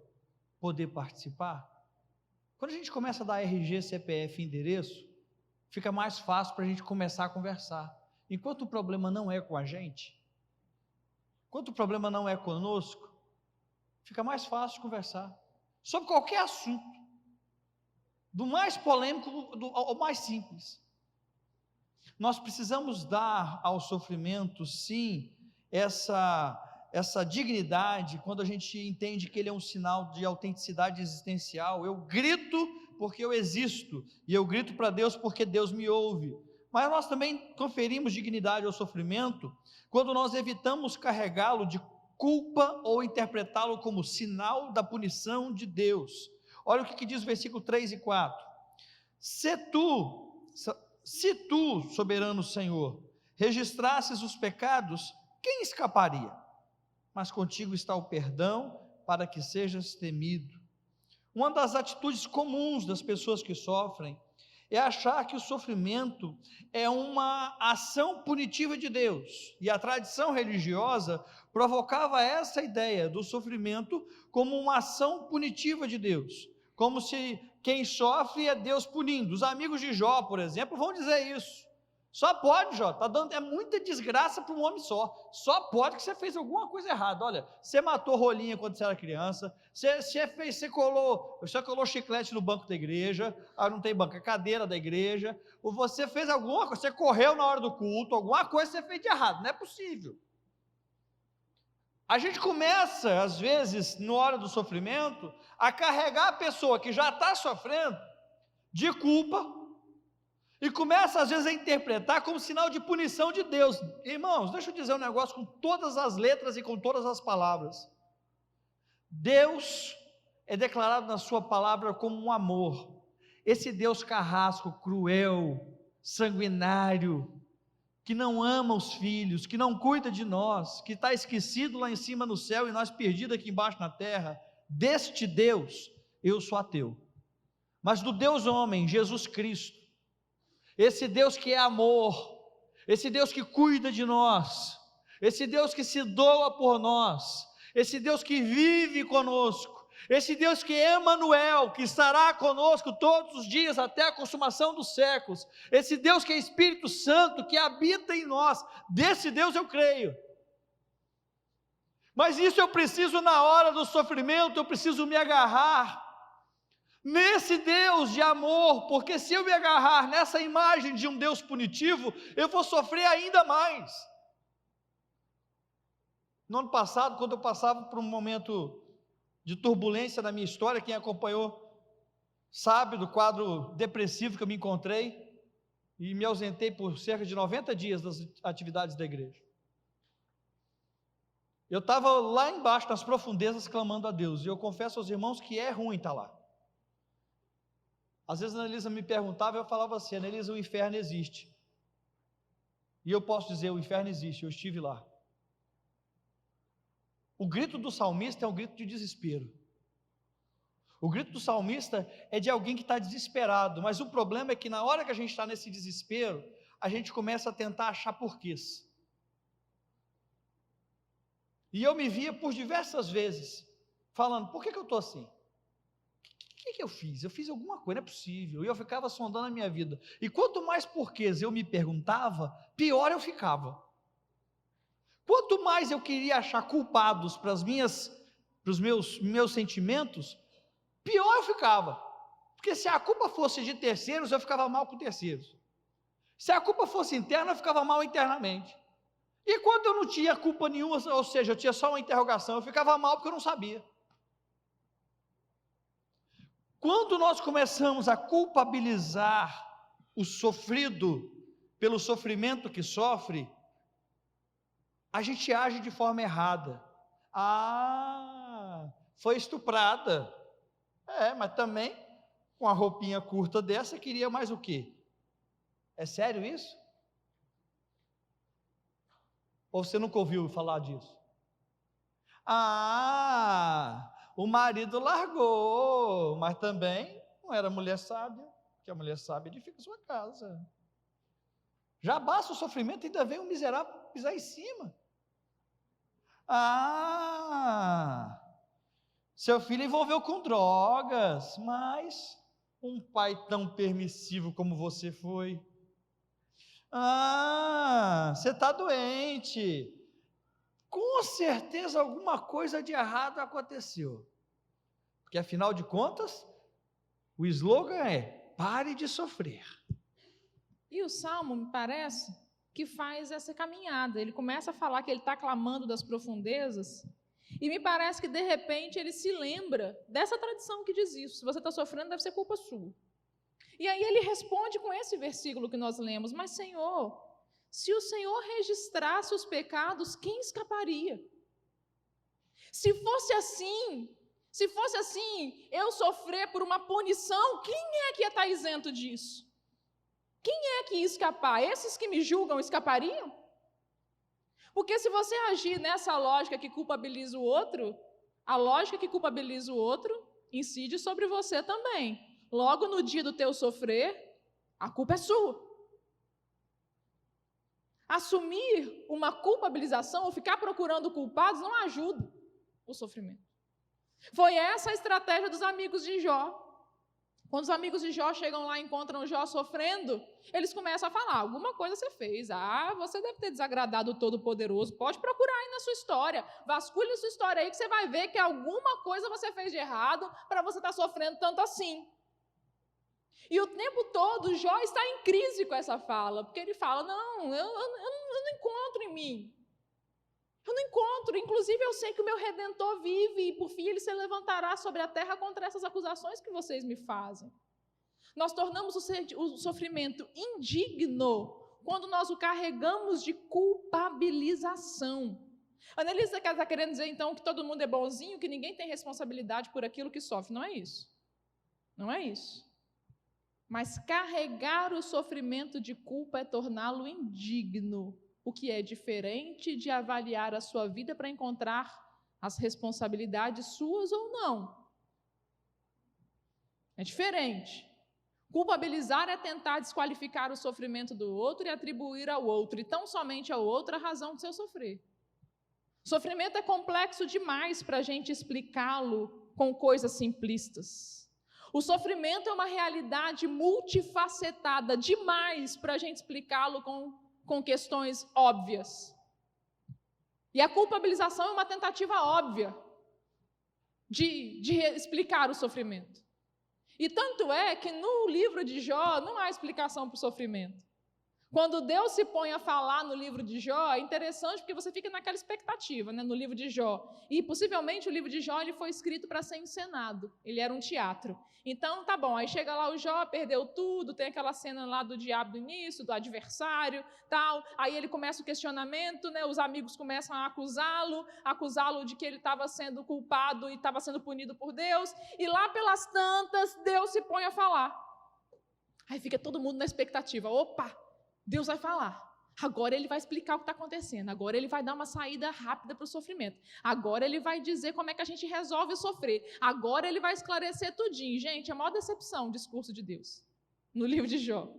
poder participar? Quando a gente começa a dar RG, CPF, endereço, fica mais fácil para a gente começar a conversar. Enquanto o problema não é com a gente, enquanto o problema não é conosco, fica mais fácil conversar sobre qualquer assunto, do mais polêmico ao mais simples. Nós precisamos dar ao sofrimento, sim, essa essa dignidade, quando a gente entende que ele é um sinal de autenticidade existencial. Eu grito porque eu existo, e eu grito para Deus porque Deus me ouve. Mas nós também conferimos dignidade ao sofrimento quando nós evitamos carregá-lo de culpa ou interpretá-lo como sinal da punição de Deus. Olha o que diz o versículo 3 e 4. Se tu, soberano Senhor, registrasses os pecados, quem escaparia? Mas contigo está o perdão, para que sejas temido. Uma das atitudes comuns das pessoas que sofrem é achar que o sofrimento é uma ação punitiva de Deus, e a tradição religiosa provocava essa ideia do sofrimento como uma ação punitiva de Deus, como se quem sofre é Deus punindo. Os amigos de Jó, por exemplo, vão dizer isso. Só pode, Jó, é muita desgraça para um homem só pode que você fez alguma coisa errada. Olha, você matou rolinha quando você era criança, você colou chiclete no banco da igreja, não tem banco, é cadeira da igreja, ou você fez alguma coisa, você correu na hora do culto, alguma coisa você fez de errado, não é possível. A gente começa, às vezes, na hora do sofrimento, a carregar a pessoa que já está sofrendo de culpa, e começa às vezes a interpretar como sinal de punição de Deus. Irmãos, deixa eu dizer um negócio com todas as letras e com todas as palavras. Deus é declarado na sua palavra como um amor. Esse Deus carrasco, cruel, sanguinário, que não ama os filhos, que não cuida de nós, que está esquecido lá em cima no céu e nós perdidos aqui embaixo na terra, deste Deus eu sou ateu. Mas do Deus homem, Jesus Cristo, esse Deus que é amor, esse Deus que cuida de nós, esse Deus que se doa por nós, esse Deus que vive conosco, esse Deus que é Emanuel, que estará conosco todos os dias até a consumação dos séculos, esse Deus que é Espírito Santo, que habita em nós, desse Deus eu creio. Mas isso eu preciso na hora do sofrimento, eu preciso me agarrar nesse Deus de amor, porque se eu me agarrar nessa imagem de um Deus punitivo, eu vou sofrer ainda mais. No ano passado, quando eu passava por um momento de turbulência na minha história, quem acompanhou sabe do quadro depressivo que eu me encontrei, e me ausentei por cerca de 90 dias das atividades da igreja. Eu estava lá embaixo, nas profundezas, clamando a Deus, e eu confesso aos irmãos que é ruim estar lá. Às vezes a Anelisa me perguntava, eu falava assim: Anelisa, o inferno existe. E eu posso dizer, o inferno existe, eu estive lá. O grito do salmista é um grito de desespero. O grito do salmista é de alguém que está desesperado, mas o problema é que na hora que a gente está nesse desespero, a gente começa a tentar achar porquês. E eu me via por diversas vezes, falando: por que eu estou assim? O que eu fiz? Eu fiz alguma coisa, não é possível. E eu ficava sondando a minha vida. E quanto mais porquês eu me perguntava, pior eu ficava. Quanto mais eu queria achar culpados para os meus sentimentos, pior eu ficava. Porque se a culpa fosse de terceiros, eu ficava mal com terceiros. Se a culpa fosse interna, eu ficava mal internamente. E quando eu não tinha culpa nenhuma, ou seja, eu tinha só uma interrogação, eu ficava mal porque eu não sabia. Quando nós começamos a culpabilizar o sofrido pelo sofrimento que sofre, a gente age de forma errada. Foi estuprada. Mas também, com a roupinha curta dessa, queria mais o quê? É sério isso? Ou você nunca ouviu falar disso? O marido largou, mas também não era mulher sábia, porque a mulher sábia edifica sua casa. Já basta o sofrimento, ainda vem um miserável pisar em cima. Seu filho envolveu com drogas, mas um pai tão permissivo como você foi. Você está doente. Com certeza alguma coisa de errado aconteceu. Porque afinal de contas, o slogan é: pare de sofrer. E o Salmo, me parece, que faz essa caminhada. Ele começa a falar que ele está clamando das profundezas, e me parece que, de repente, ele se lembra dessa tradição que diz isso. Se você está sofrendo, deve ser culpa sua. E aí ele responde com esse versículo que nós lemos: mas, Senhor, se o Senhor registrasse os pecados, quem escaparia? Se fosse assim, eu sofrer por uma punição, quem é que ia estar isento disso? Quem é que ia escapar? Esses que me julgam escapariam? Porque se você agir nessa lógica que culpabiliza o outro, a lógica que culpabiliza o outro incide sobre você também. Logo no dia do teu sofrer, a culpa é sua. Assumir uma culpabilização ou ficar procurando culpados não ajuda o sofrimento. Foi essa a estratégia dos amigos de Jó. Quando os amigos de Jó chegam lá e encontram Jó sofrendo, eles começam a falar: alguma coisa você fez, você deve ter desagradado o Todo-Poderoso, pode procurar aí na sua história, vasculhe a sua história aí que você vai ver que alguma coisa você fez de errado para você estar sofrendo tanto assim. E o tempo todo Jó está em crise com essa fala, porque ele fala: não, eu não encontro em mim. Eu não encontro, inclusive eu sei que o meu Redentor vive e por fim ele se levantará sobre a terra contra essas acusações que vocês me fazem. Nós tornamos o sofrimento indigno quando nós o carregamos de culpabilização. A Annelise está querendo dizer então que todo mundo é bonzinho, que ninguém tem responsabilidade por aquilo que sofre. Não é isso. Não é isso. Mas carregar o sofrimento de culpa é torná-lo indigno, o que é diferente de avaliar a sua vida para encontrar as responsabilidades suas ou não. É diferente. Culpabilizar é tentar desqualificar o sofrimento do outro e atribuir ao outro, e tão somente ao outro, a razão do seu sofrer. Sofrimento é complexo demais para a gente explicá-lo com coisas simplistas. O sofrimento é uma realidade multifacetada demais para a gente explicá-lo com questões óbvias. E a culpabilização é uma tentativa óbvia de explicar o sofrimento. E tanto é que no livro de Jó não há explicação para o sofrimento. Quando Deus se põe a falar no livro de Jó, é interessante porque você fica naquela expectativa, né, no livro de Jó. E possivelmente o livro de Jó ele foi escrito para ser encenado, ele era um teatro. Então tá bom, aí chega lá o Jó, perdeu tudo, tem aquela cena lá do diabo do início, do adversário, tal. Aí ele começa o questionamento, né, os amigos começam a acusá-lo de que ele estava sendo culpado e estava sendo punido por Deus. E lá pelas tantas, Deus se põe a falar. Aí fica todo mundo na expectativa, opa! Deus vai falar, agora ele vai explicar o que está acontecendo, agora ele vai dar uma saída rápida para o sofrimento, agora ele vai dizer como é que a gente resolve sofrer, agora ele vai esclarecer tudinho. Gente, é a maior decepção o discurso de Deus, no livro de Jó,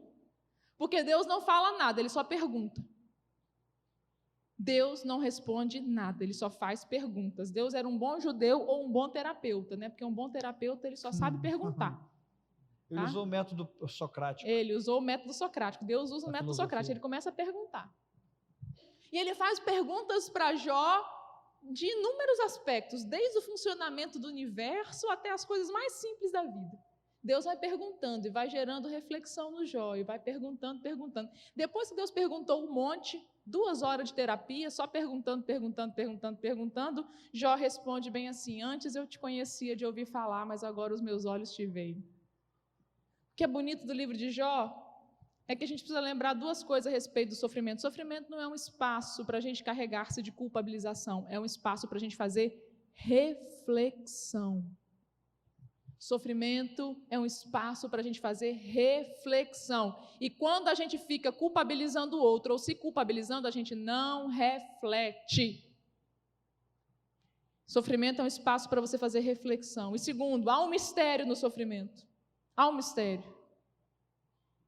porque Deus não fala nada, ele só pergunta. Deus não responde nada, ele só faz perguntas. Deus era um bom judeu ou um bom terapeuta, né? Porque um bom terapeuta ele só sabe perguntar. Ele usou o método socrático. Ele usou o método socrático. Deus usa o método socrático. Ele começa a perguntar. E ele faz perguntas para Jó de inúmeros aspectos, desde o funcionamento do universo até as coisas mais simples da vida. Deus vai perguntando e vai gerando reflexão no Jó, e vai perguntando. Depois que Deus perguntou um monte, 2 horas de terapia, só perguntando, Jó responde bem assim: antes eu te conhecia de ouvir falar, mas agora os meus olhos te veem. O que é bonito do livro de Jó é que a gente precisa lembrar 2 coisas a respeito do sofrimento. O sofrimento não é um espaço para a gente carregar-se de culpabilização, é um espaço para a gente fazer reflexão. Sofrimento é um espaço para a gente fazer reflexão. E quando a gente fica culpabilizando o outro ou se culpabilizando, a gente não reflete. Sofrimento é um espaço para você fazer reflexão. E segundo, há um mistério no sofrimento. Há um mistério,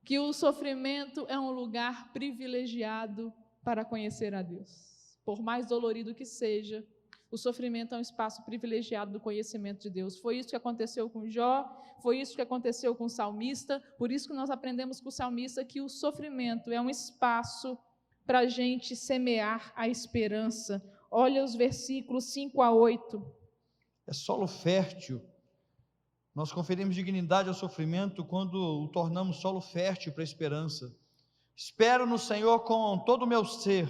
que o sofrimento é um lugar privilegiado para conhecer a Deus. Por mais dolorido que seja, o sofrimento é um espaço privilegiado do conhecimento de Deus. Foi isso que aconteceu com Jó, foi isso que aconteceu com o salmista, por isso que nós aprendemos com o salmista que o sofrimento é um espaço para a gente semear a esperança. Olha os versículos 5 a 8. É solo fértil. Nós conferimos dignidade ao sofrimento quando o tornamos solo fértil para a esperança. Espero no Senhor com todo o meu ser.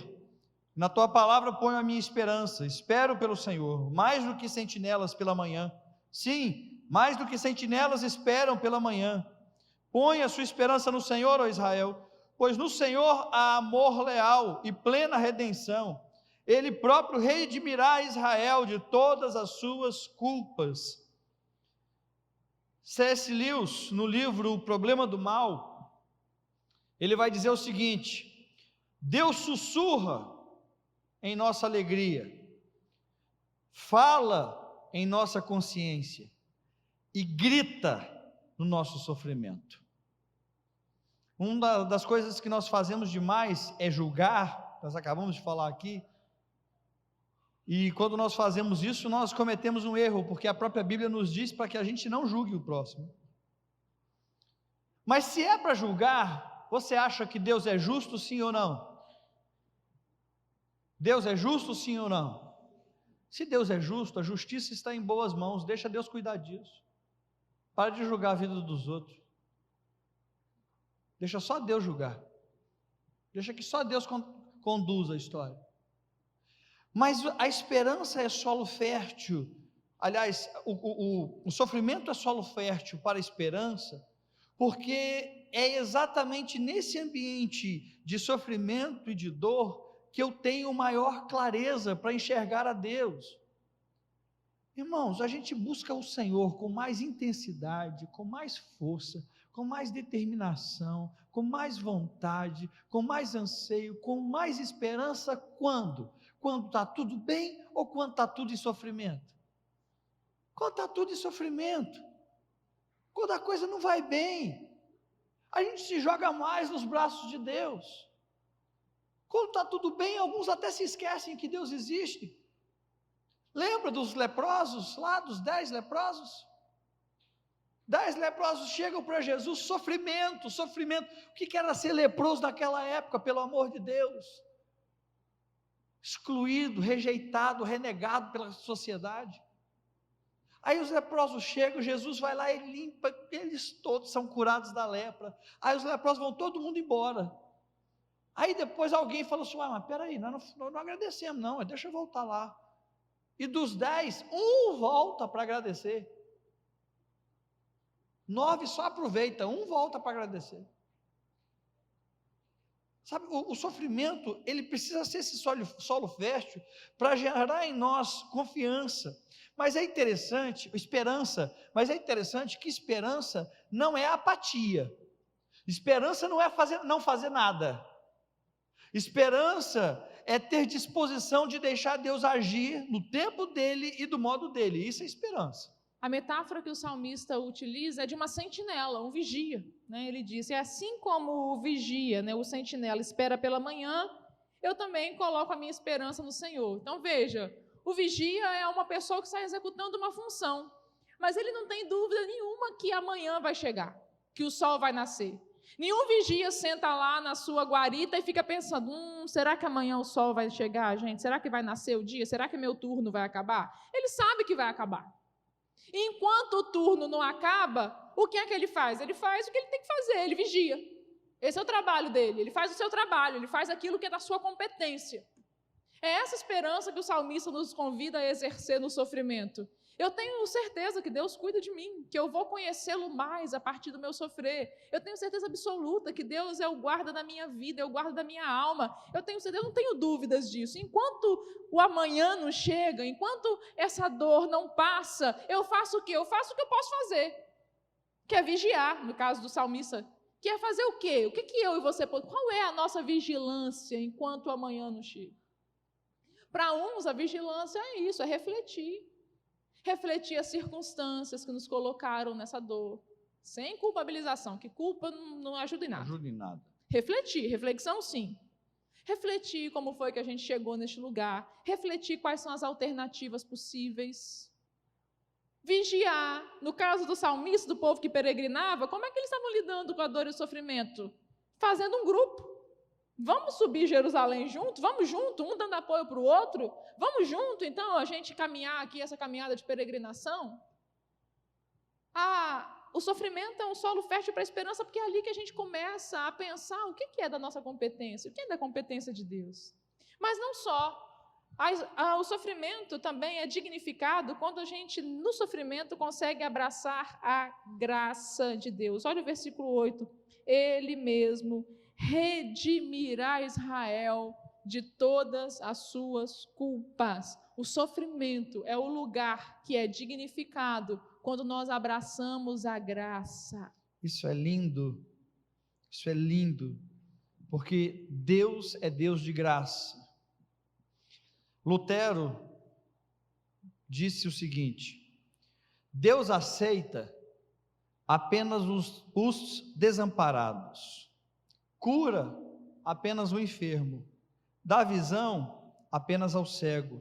Na tua palavra ponho a minha esperança. Espero pelo Senhor, mais do que sentinelas pela manhã. Sim, mais do que sentinelas esperam pela manhã. Põe a sua esperança no Senhor, ó Israel, pois no Senhor há amor leal e plena redenção. Ele próprio redimirá Israel de todas as suas culpas. C.S. Lewis, no livro O Problema do Mal, ele vai dizer o seguinte: Deus sussurra em nossa alegria, fala em nossa consciência e grita no nosso sofrimento. Uma das coisas que nós fazemos demais é julgar, nós acabamos de falar aqui, e quando nós fazemos isso, nós cometemos um erro, porque a própria Bíblia nos diz para que a gente não julgue o próximo. Mas se é para julgar, você acha que Deus é justo, sim ou não? Deus é justo, sim ou não? Se Deus é justo, a justiça está em boas mãos, deixa Deus cuidar disso. Para de julgar a vida dos outros. Deixa só Deus julgar. Deixa que só Deus conduza a história. Mas a esperança é solo fértil. Aliás, o sofrimento é solo fértil para a esperança, porque é exatamente nesse ambiente de sofrimento e de dor que eu tenho maior clareza para enxergar a Deus. Irmãos, a gente busca o Senhor com mais intensidade, com mais força, com mais determinação, com mais vontade, com mais anseio, com mais esperança, quando? Quando está tudo bem ou quando está tudo em sofrimento? Quando está tudo em sofrimento, quando a coisa não vai bem, a gente se joga mais nos braços de Deus. Quando está tudo bem, alguns até se esquecem que Deus existe. Lembra dos leprosos, lá dos 10 leprosos? 10 leprosos chegam para Jesus, sofrimento. O que era ser leproso naquela época, pelo amor de Deus? Excluído, rejeitado, renegado pela sociedade. Aí os leprosos chegam, Jesus vai lá e limpa, eles todos são curados da lepra. Aí os leprosos vão todo mundo embora. Aí depois alguém falou assim: mas peraí, nós não agradecemos não, deixa eu voltar lá. E dos 10, um volta para agradecer. 9 só aproveita, um volta para agradecer. Sabe, o sofrimento, ele precisa ser esse solo fértil para gerar em nós confiança. Mas é interessante, esperança, mas é interessante que esperança não é apatia. Esperança não é não fazer nada. Esperança é ter disposição de deixar Deus agir no tempo dele e do modo dele. Isso é esperança. A metáfora que o salmista utiliza é de uma sentinela, um vigia. Né? Ele diz: é assim como o vigia, né, o sentinela, espera pela manhã, eu também coloco a minha esperança no Senhor. Então veja, o vigia é uma pessoa que está executando uma função, mas ele não tem dúvida nenhuma que amanhã vai chegar, que o sol vai nascer. Nenhum vigia senta lá na sua guarita e fica pensando: será que amanhã o sol vai chegar, gente? Será que vai nascer o dia? Será que meu turno vai acabar? Ele sabe que vai acabar. E enquanto o turno não acaba, o que é que ele faz? Ele faz o que ele tem que fazer, ele vigia. Esse é o trabalho dele, ele faz o seu trabalho, ele faz aquilo que é da sua competência. É essa esperança que o salmista nos convida a exercer no sofrimento. Eu tenho certeza que Deus cuida de mim, que eu vou conhecê-lo mais a partir do meu sofrer. Eu tenho certeza absoluta que Deus é o guarda da minha vida, é o guarda da minha alma. Eu tenho certeza, eu não tenho dúvidas disso. Enquanto o amanhã não chega, enquanto essa dor não passa, eu faço o quê? Eu faço o que eu posso fazer, que é vigiar, no caso do salmista. Que é fazer o quê? O que eu e você podemos? Qual é a nossa vigilância enquanto o amanhã não chega? Para uns, a vigilância é isso, é refletir. Refletir as circunstâncias que nos colocaram nessa dor, sem culpabilização, que culpa não ajuda em nada. Não ajuda em nada. Refletir, reflexão sim. Refletir como foi que a gente chegou neste lugar, refletir quais são as alternativas possíveis. Vigiar, no caso do salmista, do povo que peregrinava, como é que eles estavam lidando com a dor e o sofrimento? Fazendo um grupo. Vamos subir Jerusalém junto? Vamos junto, um dando apoio para o outro? Vamos junto, então, a gente caminhar aqui, essa caminhada de peregrinação? o sofrimento é um solo fértil para a esperança, porque é ali que a gente começa a pensar o que é da nossa competência, o que é da competência de Deus. Mas não só. O sofrimento também é dignificado quando a gente, no sofrimento, consegue abraçar a graça de Deus. Olha o versículo 8. Ele mesmo redimirá Israel de todas as suas culpas. O sofrimento é o lugar que é dignificado quando nós abraçamos a graça. Isso é lindo, porque Deus é Deus de graça. Lutero disse o seguinte: Deus aceita apenas os desamparados, cura apenas o enfermo, dá visão apenas ao cego,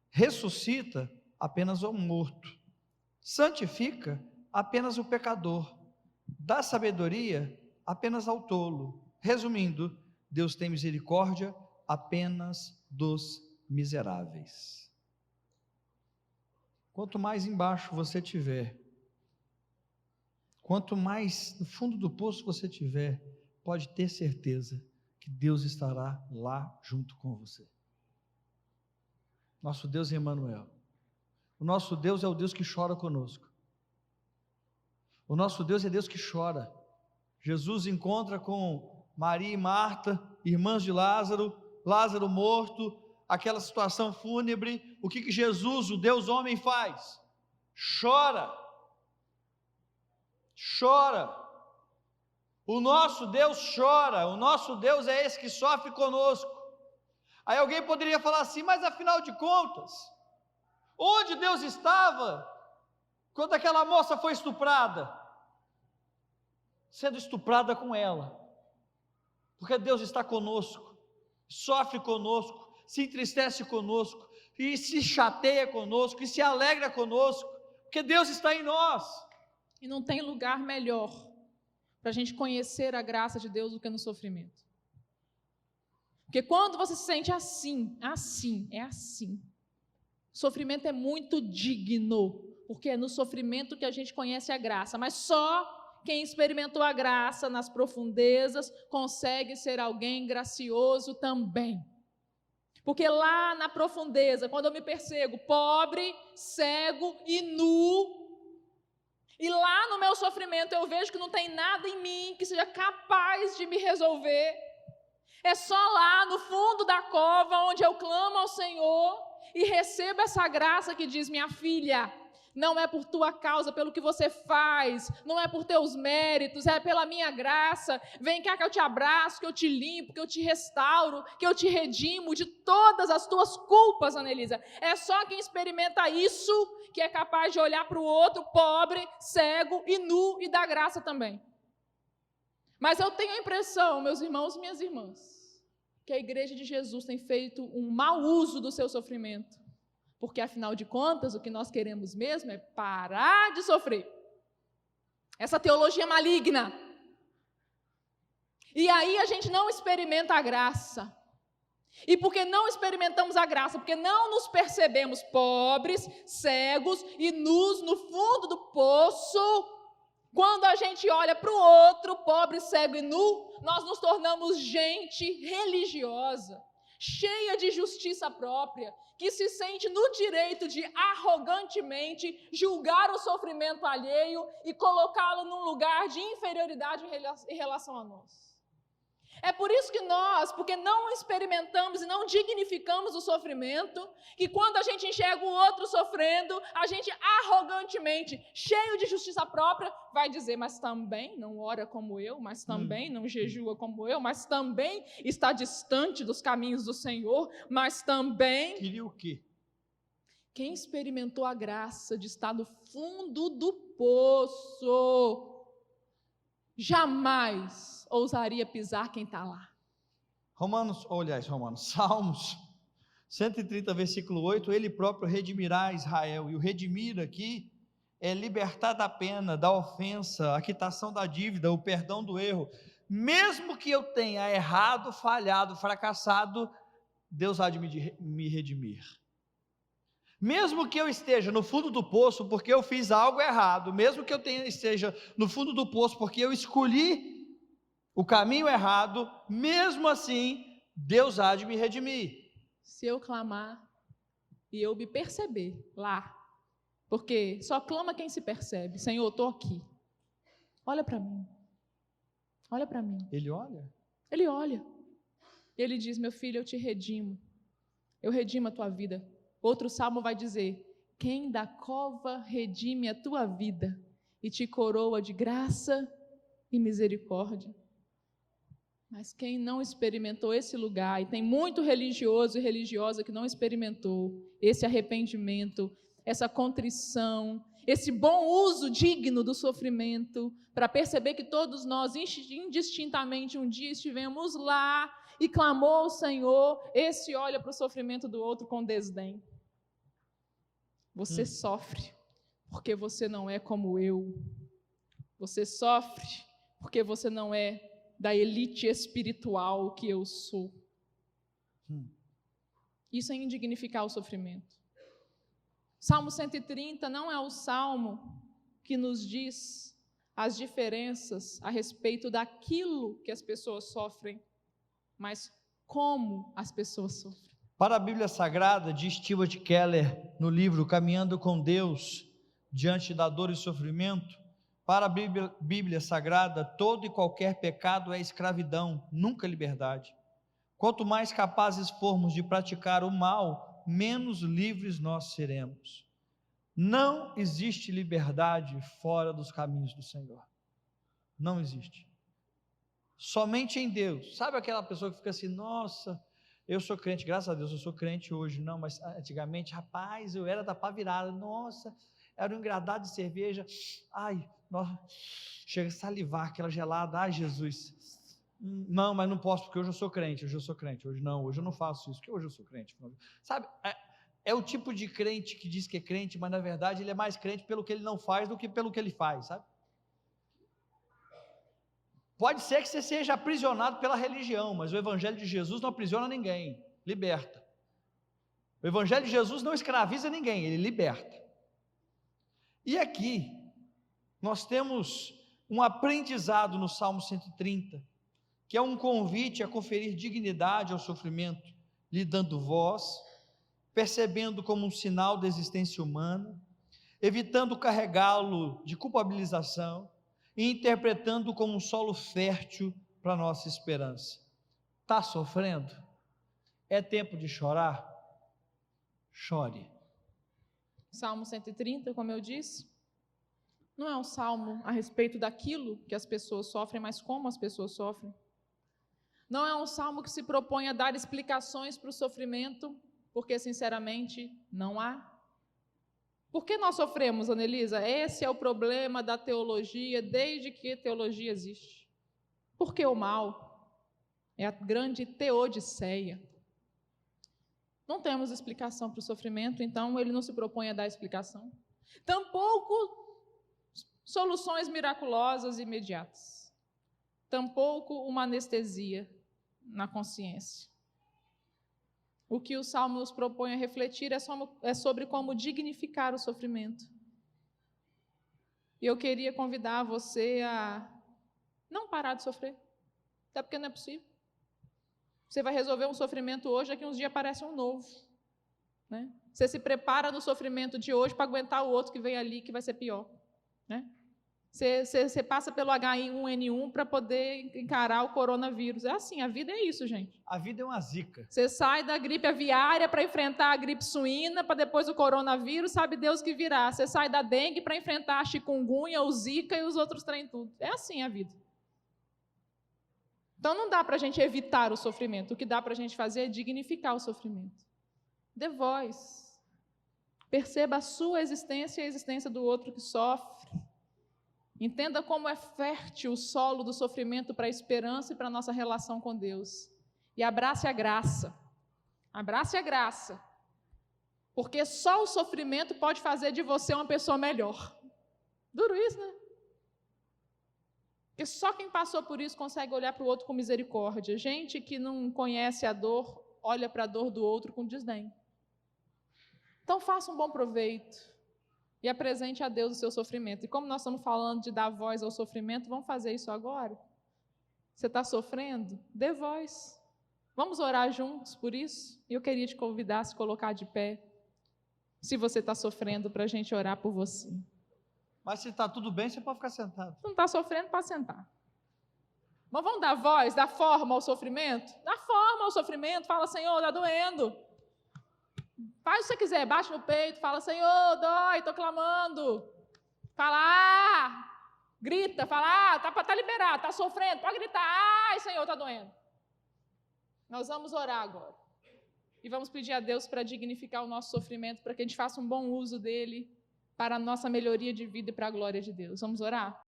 ressuscita apenas ao morto, santifica apenas o pecador, dá sabedoria apenas ao tolo. Resumindo, Deus tem misericórdia apenas dos miseráveis. Quanto mais embaixo você tiver, quanto mais no fundo do poço você tiver, pode ter certeza que Deus estará lá junto com você. Nosso Deus é Emmanuel. O nosso Deus é o Deus que chora conosco. O nosso Deus é Deus que chora. Jesus encontra com Maria e Marta, irmãs de Lázaro, Lázaro morto, aquela situação fúnebre. O que Jesus, o Deus homem, faz? Chora. O nosso Deus chora. O nosso Deus é esse que sofre conosco. Aí alguém poderia falar assim: mas afinal de contas, onde Deus estava quando aquela moça foi estuprada? Sendo estuprada com ela, porque Deus está conosco, sofre conosco, se entristece conosco, e se chateia conosco, e se alegra conosco, porque Deus está em nós. E não tem lugar melhor para a gente conhecer a graça de Deus do que no sofrimento. Porque quando você se sente assim, sofrimento é muito digno, porque é no sofrimento que a gente conhece a graça, mas só quem experimentou a graça nas profundezas consegue ser alguém gracioso também. Porque lá na profundeza, quando eu me percebo pobre, cego e nu, e lá no meu sofrimento eu vejo que não tem nada em mim que seja capaz de me resolver, é só lá no fundo da cova onde eu clamo ao Senhor e recebo essa graça que diz: minha filha, não é por tua causa, pelo que você faz, não é por teus méritos, é pela minha graça. Vem cá que eu te abraço, que eu te limpo, que eu te restauro, que eu te redimo de todas as tuas culpas, Anelisa. É só quem experimenta isso que é capaz de olhar para o outro pobre, cego e nu e dar graça também. Mas eu tenho a impressão, meus irmãos e minhas irmãs, que a Igreja de Jesus tem feito um mau uso do seu sofrimento. Porque, afinal de contas, o que nós queremos mesmo é parar de sofrer. Essa teologia maligna. E aí a gente não experimenta a graça. E porque não experimentamos a graça, porque não nos percebemos pobres, cegos e nus no fundo do poço, quando a gente olha para o outro, pobre, cego e nu, nós nos tornamos gente religiosa, cheia de justiça própria, que se sente no direito de arrogantemente julgar o sofrimento alheio e colocá-lo num lugar de inferioridade em relação a nós. É por isso que nós, porque não experimentamos e não dignificamos o sofrimento, que quando a gente enxerga o outro sofrendo, a gente arrogantemente, cheio de justiça própria, vai dizer: mas também não ora como eu, mas também não jejua como eu, mas também está distante dos caminhos do Senhor, mas também... Queria o quê? Quem experimentou a graça de estar no fundo do poço jamais ousaria pisar quem está lá. Salmos 130, versículo 8, ele próprio redimirá Israel, e o redimir aqui é libertar da pena, da ofensa, a quitação da dívida, o perdão do erro. Mesmo que eu tenha errado, falhado, fracassado, Deus há de me redimir. Mesmo que eu esteja no fundo do poço porque eu fiz algo errado, mesmo que eu esteja no fundo do poço porque eu escolhi o caminho errado, mesmo assim, Deus há de me redimir. Se eu clamar e eu me perceber lá, porque só clama quem se percebe. Senhor, estou aqui. Olha para mim. Olha para mim. Ele olha? Ele olha. Ele diz: meu filho, eu te redimo. Eu redimo a tua vida. Outro salmo vai dizer: quem da cova redime a tua vida e te coroa de graça e misericórdia. Mas quem não experimentou esse lugar, e tem muito religioso e religiosa que não experimentou esse arrependimento, essa contrição, esse bom uso digno do sofrimento, para perceber que todos nós indistintamente um dia estivemos lá e clamou ao Senhor, esse olha para o sofrimento do outro com desdém. Você sofre porque você não é como eu. Você sofre porque você não é da elite espiritual que eu sou. Isso é indignificar o sofrimento. Salmo 130 não é o salmo que nos diz as diferenças a respeito daquilo que as pessoas sofrem, mas como as pessoas sofrem. Para a Bíblia Sagrada, diz Timothy Keller no livro Caminhando com Deus diante da dor e sofrimento, para a Bíblia Sagrada, todo e qualquer pecado é escravidão, nunca liberdade. Quanto mais capazes formos de praticar o mal, menos livres nós seremos. Não existe liberdade fora dos caminhos do Senhor. Não existe. Somente em Deus. Sabe aquela pessoa que fica assim: nossa, eu sou crente, graças a Deus eu sou crente hoje. Não, mas antigamente, rapaz, eu era da pá virada. Nossa, era um engradado de cerveja. Ai, nossa, chega a salivar aquela gelada. Ai, Jesus. Não, mas não posso porque hoje eu sou crente. Hoje eu não faço isso porque hoje eu sou crente. Sabe, é o tipo de crente que diz que é crente, mas na verdade ele é mais crente pelo que ele não faz do que pelo que ele faz, sabe? Pode ser que você seja aprisionado pela religião, mas o evangelho de Jesus não aprisiona ninguém, liberta. O evangelho de Jesus não escraviza ninguém, ele liberta. E aqui, nós temos um aprendizado no Salmo 130, que é um convite a conferir dignidade ao sofrimento, lhe dando voz, percebendo como um sinal da existência humana, evitando carregá-lo de culpabilização e interpretando como um solo fértil para a nossa esperança. Está sofrendo? É tempo de chorar? Chore. Salmo 130, como eu disse, não é um salmo a respeito daquilo que as pessoas sofrem, mas como as pessoas sofrem. Não é um salmo que se propõe a dar explicações para o sofrimento, porque, sinceramente, não há. Por que nós sofremos, Anelisa? Esse é o problema da teologia, desde que a teologia existe. Por que o mal? É a grande teodiceia. Não temos explicação para o sofrimento, então ele não se propõe a dar explicação. Tampouco soluções miraculosas e imediatas. Tampouco uma anestesia na consciência. O que o Salmo nos propõe a refletir é sobre como dignificar o sofrimento. E eu queria convidar você a não parar de sofrer, até porque não é possível. Você vai resolver um sofrimento hoje, daqui uns dias aparece um novo. Né? Você se prepara no sofrimento de hoje para aguentar o outro que vem ali, que vai ser pior. Né? Você passa pelo H1N1 para poder encarar o coronavírus. É assim, a vida é isso, gente. A vida é uma zica. Você sai da gripe aviária para enfrentar a gripe suína, para depois o coronavírus, sabe Deus que virá. Você sai da dengue para enfrentar a chikungunya, o zika e os outros trem tudo. É assim a vida. Então não dá para a gente evitar o sofrimento. O que dá para a gente fazer é dignificar o sofrimento. Dê voz. Perceba a sua existência e a existência do outro que sofre. Entenda como é fértil o solo do sofrimento para a esperança e para a nossa relação com Deus. E abrace a graça. Abrace a graça. Porque só o sofrimento pode fazer de você uma pessoa melhor. Duro isso, né? Porque só quem passou por isso consegue olhar para o outro com misericórdia. Gente que não conhece a dor, olha para a dor do outro com desdém. Então faça um bom proveito e apresente a Deus o seu sofrimento. E como nós estamos falando de dar voz ao sofrimento, vamos fazer isso agora? Você está sofrendo? Dê voz. Vamos orar juntos por isso? E eu queria te convidar a se colocar de pé, se você está sofrendo, para a gente orar por você. Mas se está tudo bem, você pode ficar sentado. Se não está sofrendo, pode sentar. Mas vamos dar voz, dar forma ao sofrimento? Dá forma ao sofrimento, fala, Senhor, está doendo. Faz o que você quiser, bate no peito, fala, Senhor, dói, estou clamando. Fala, grita, fala, tá liberado, está sofrendo, pode gritar, ai, Senhor, está doendo. Nós vamos orar agora. E vamos pedir a Deus para dignificar o nosso sofrimento, para que a gente faça um bom uso dele, para a nossa melhoria de vida e para a glória de Deus. Vamos orar?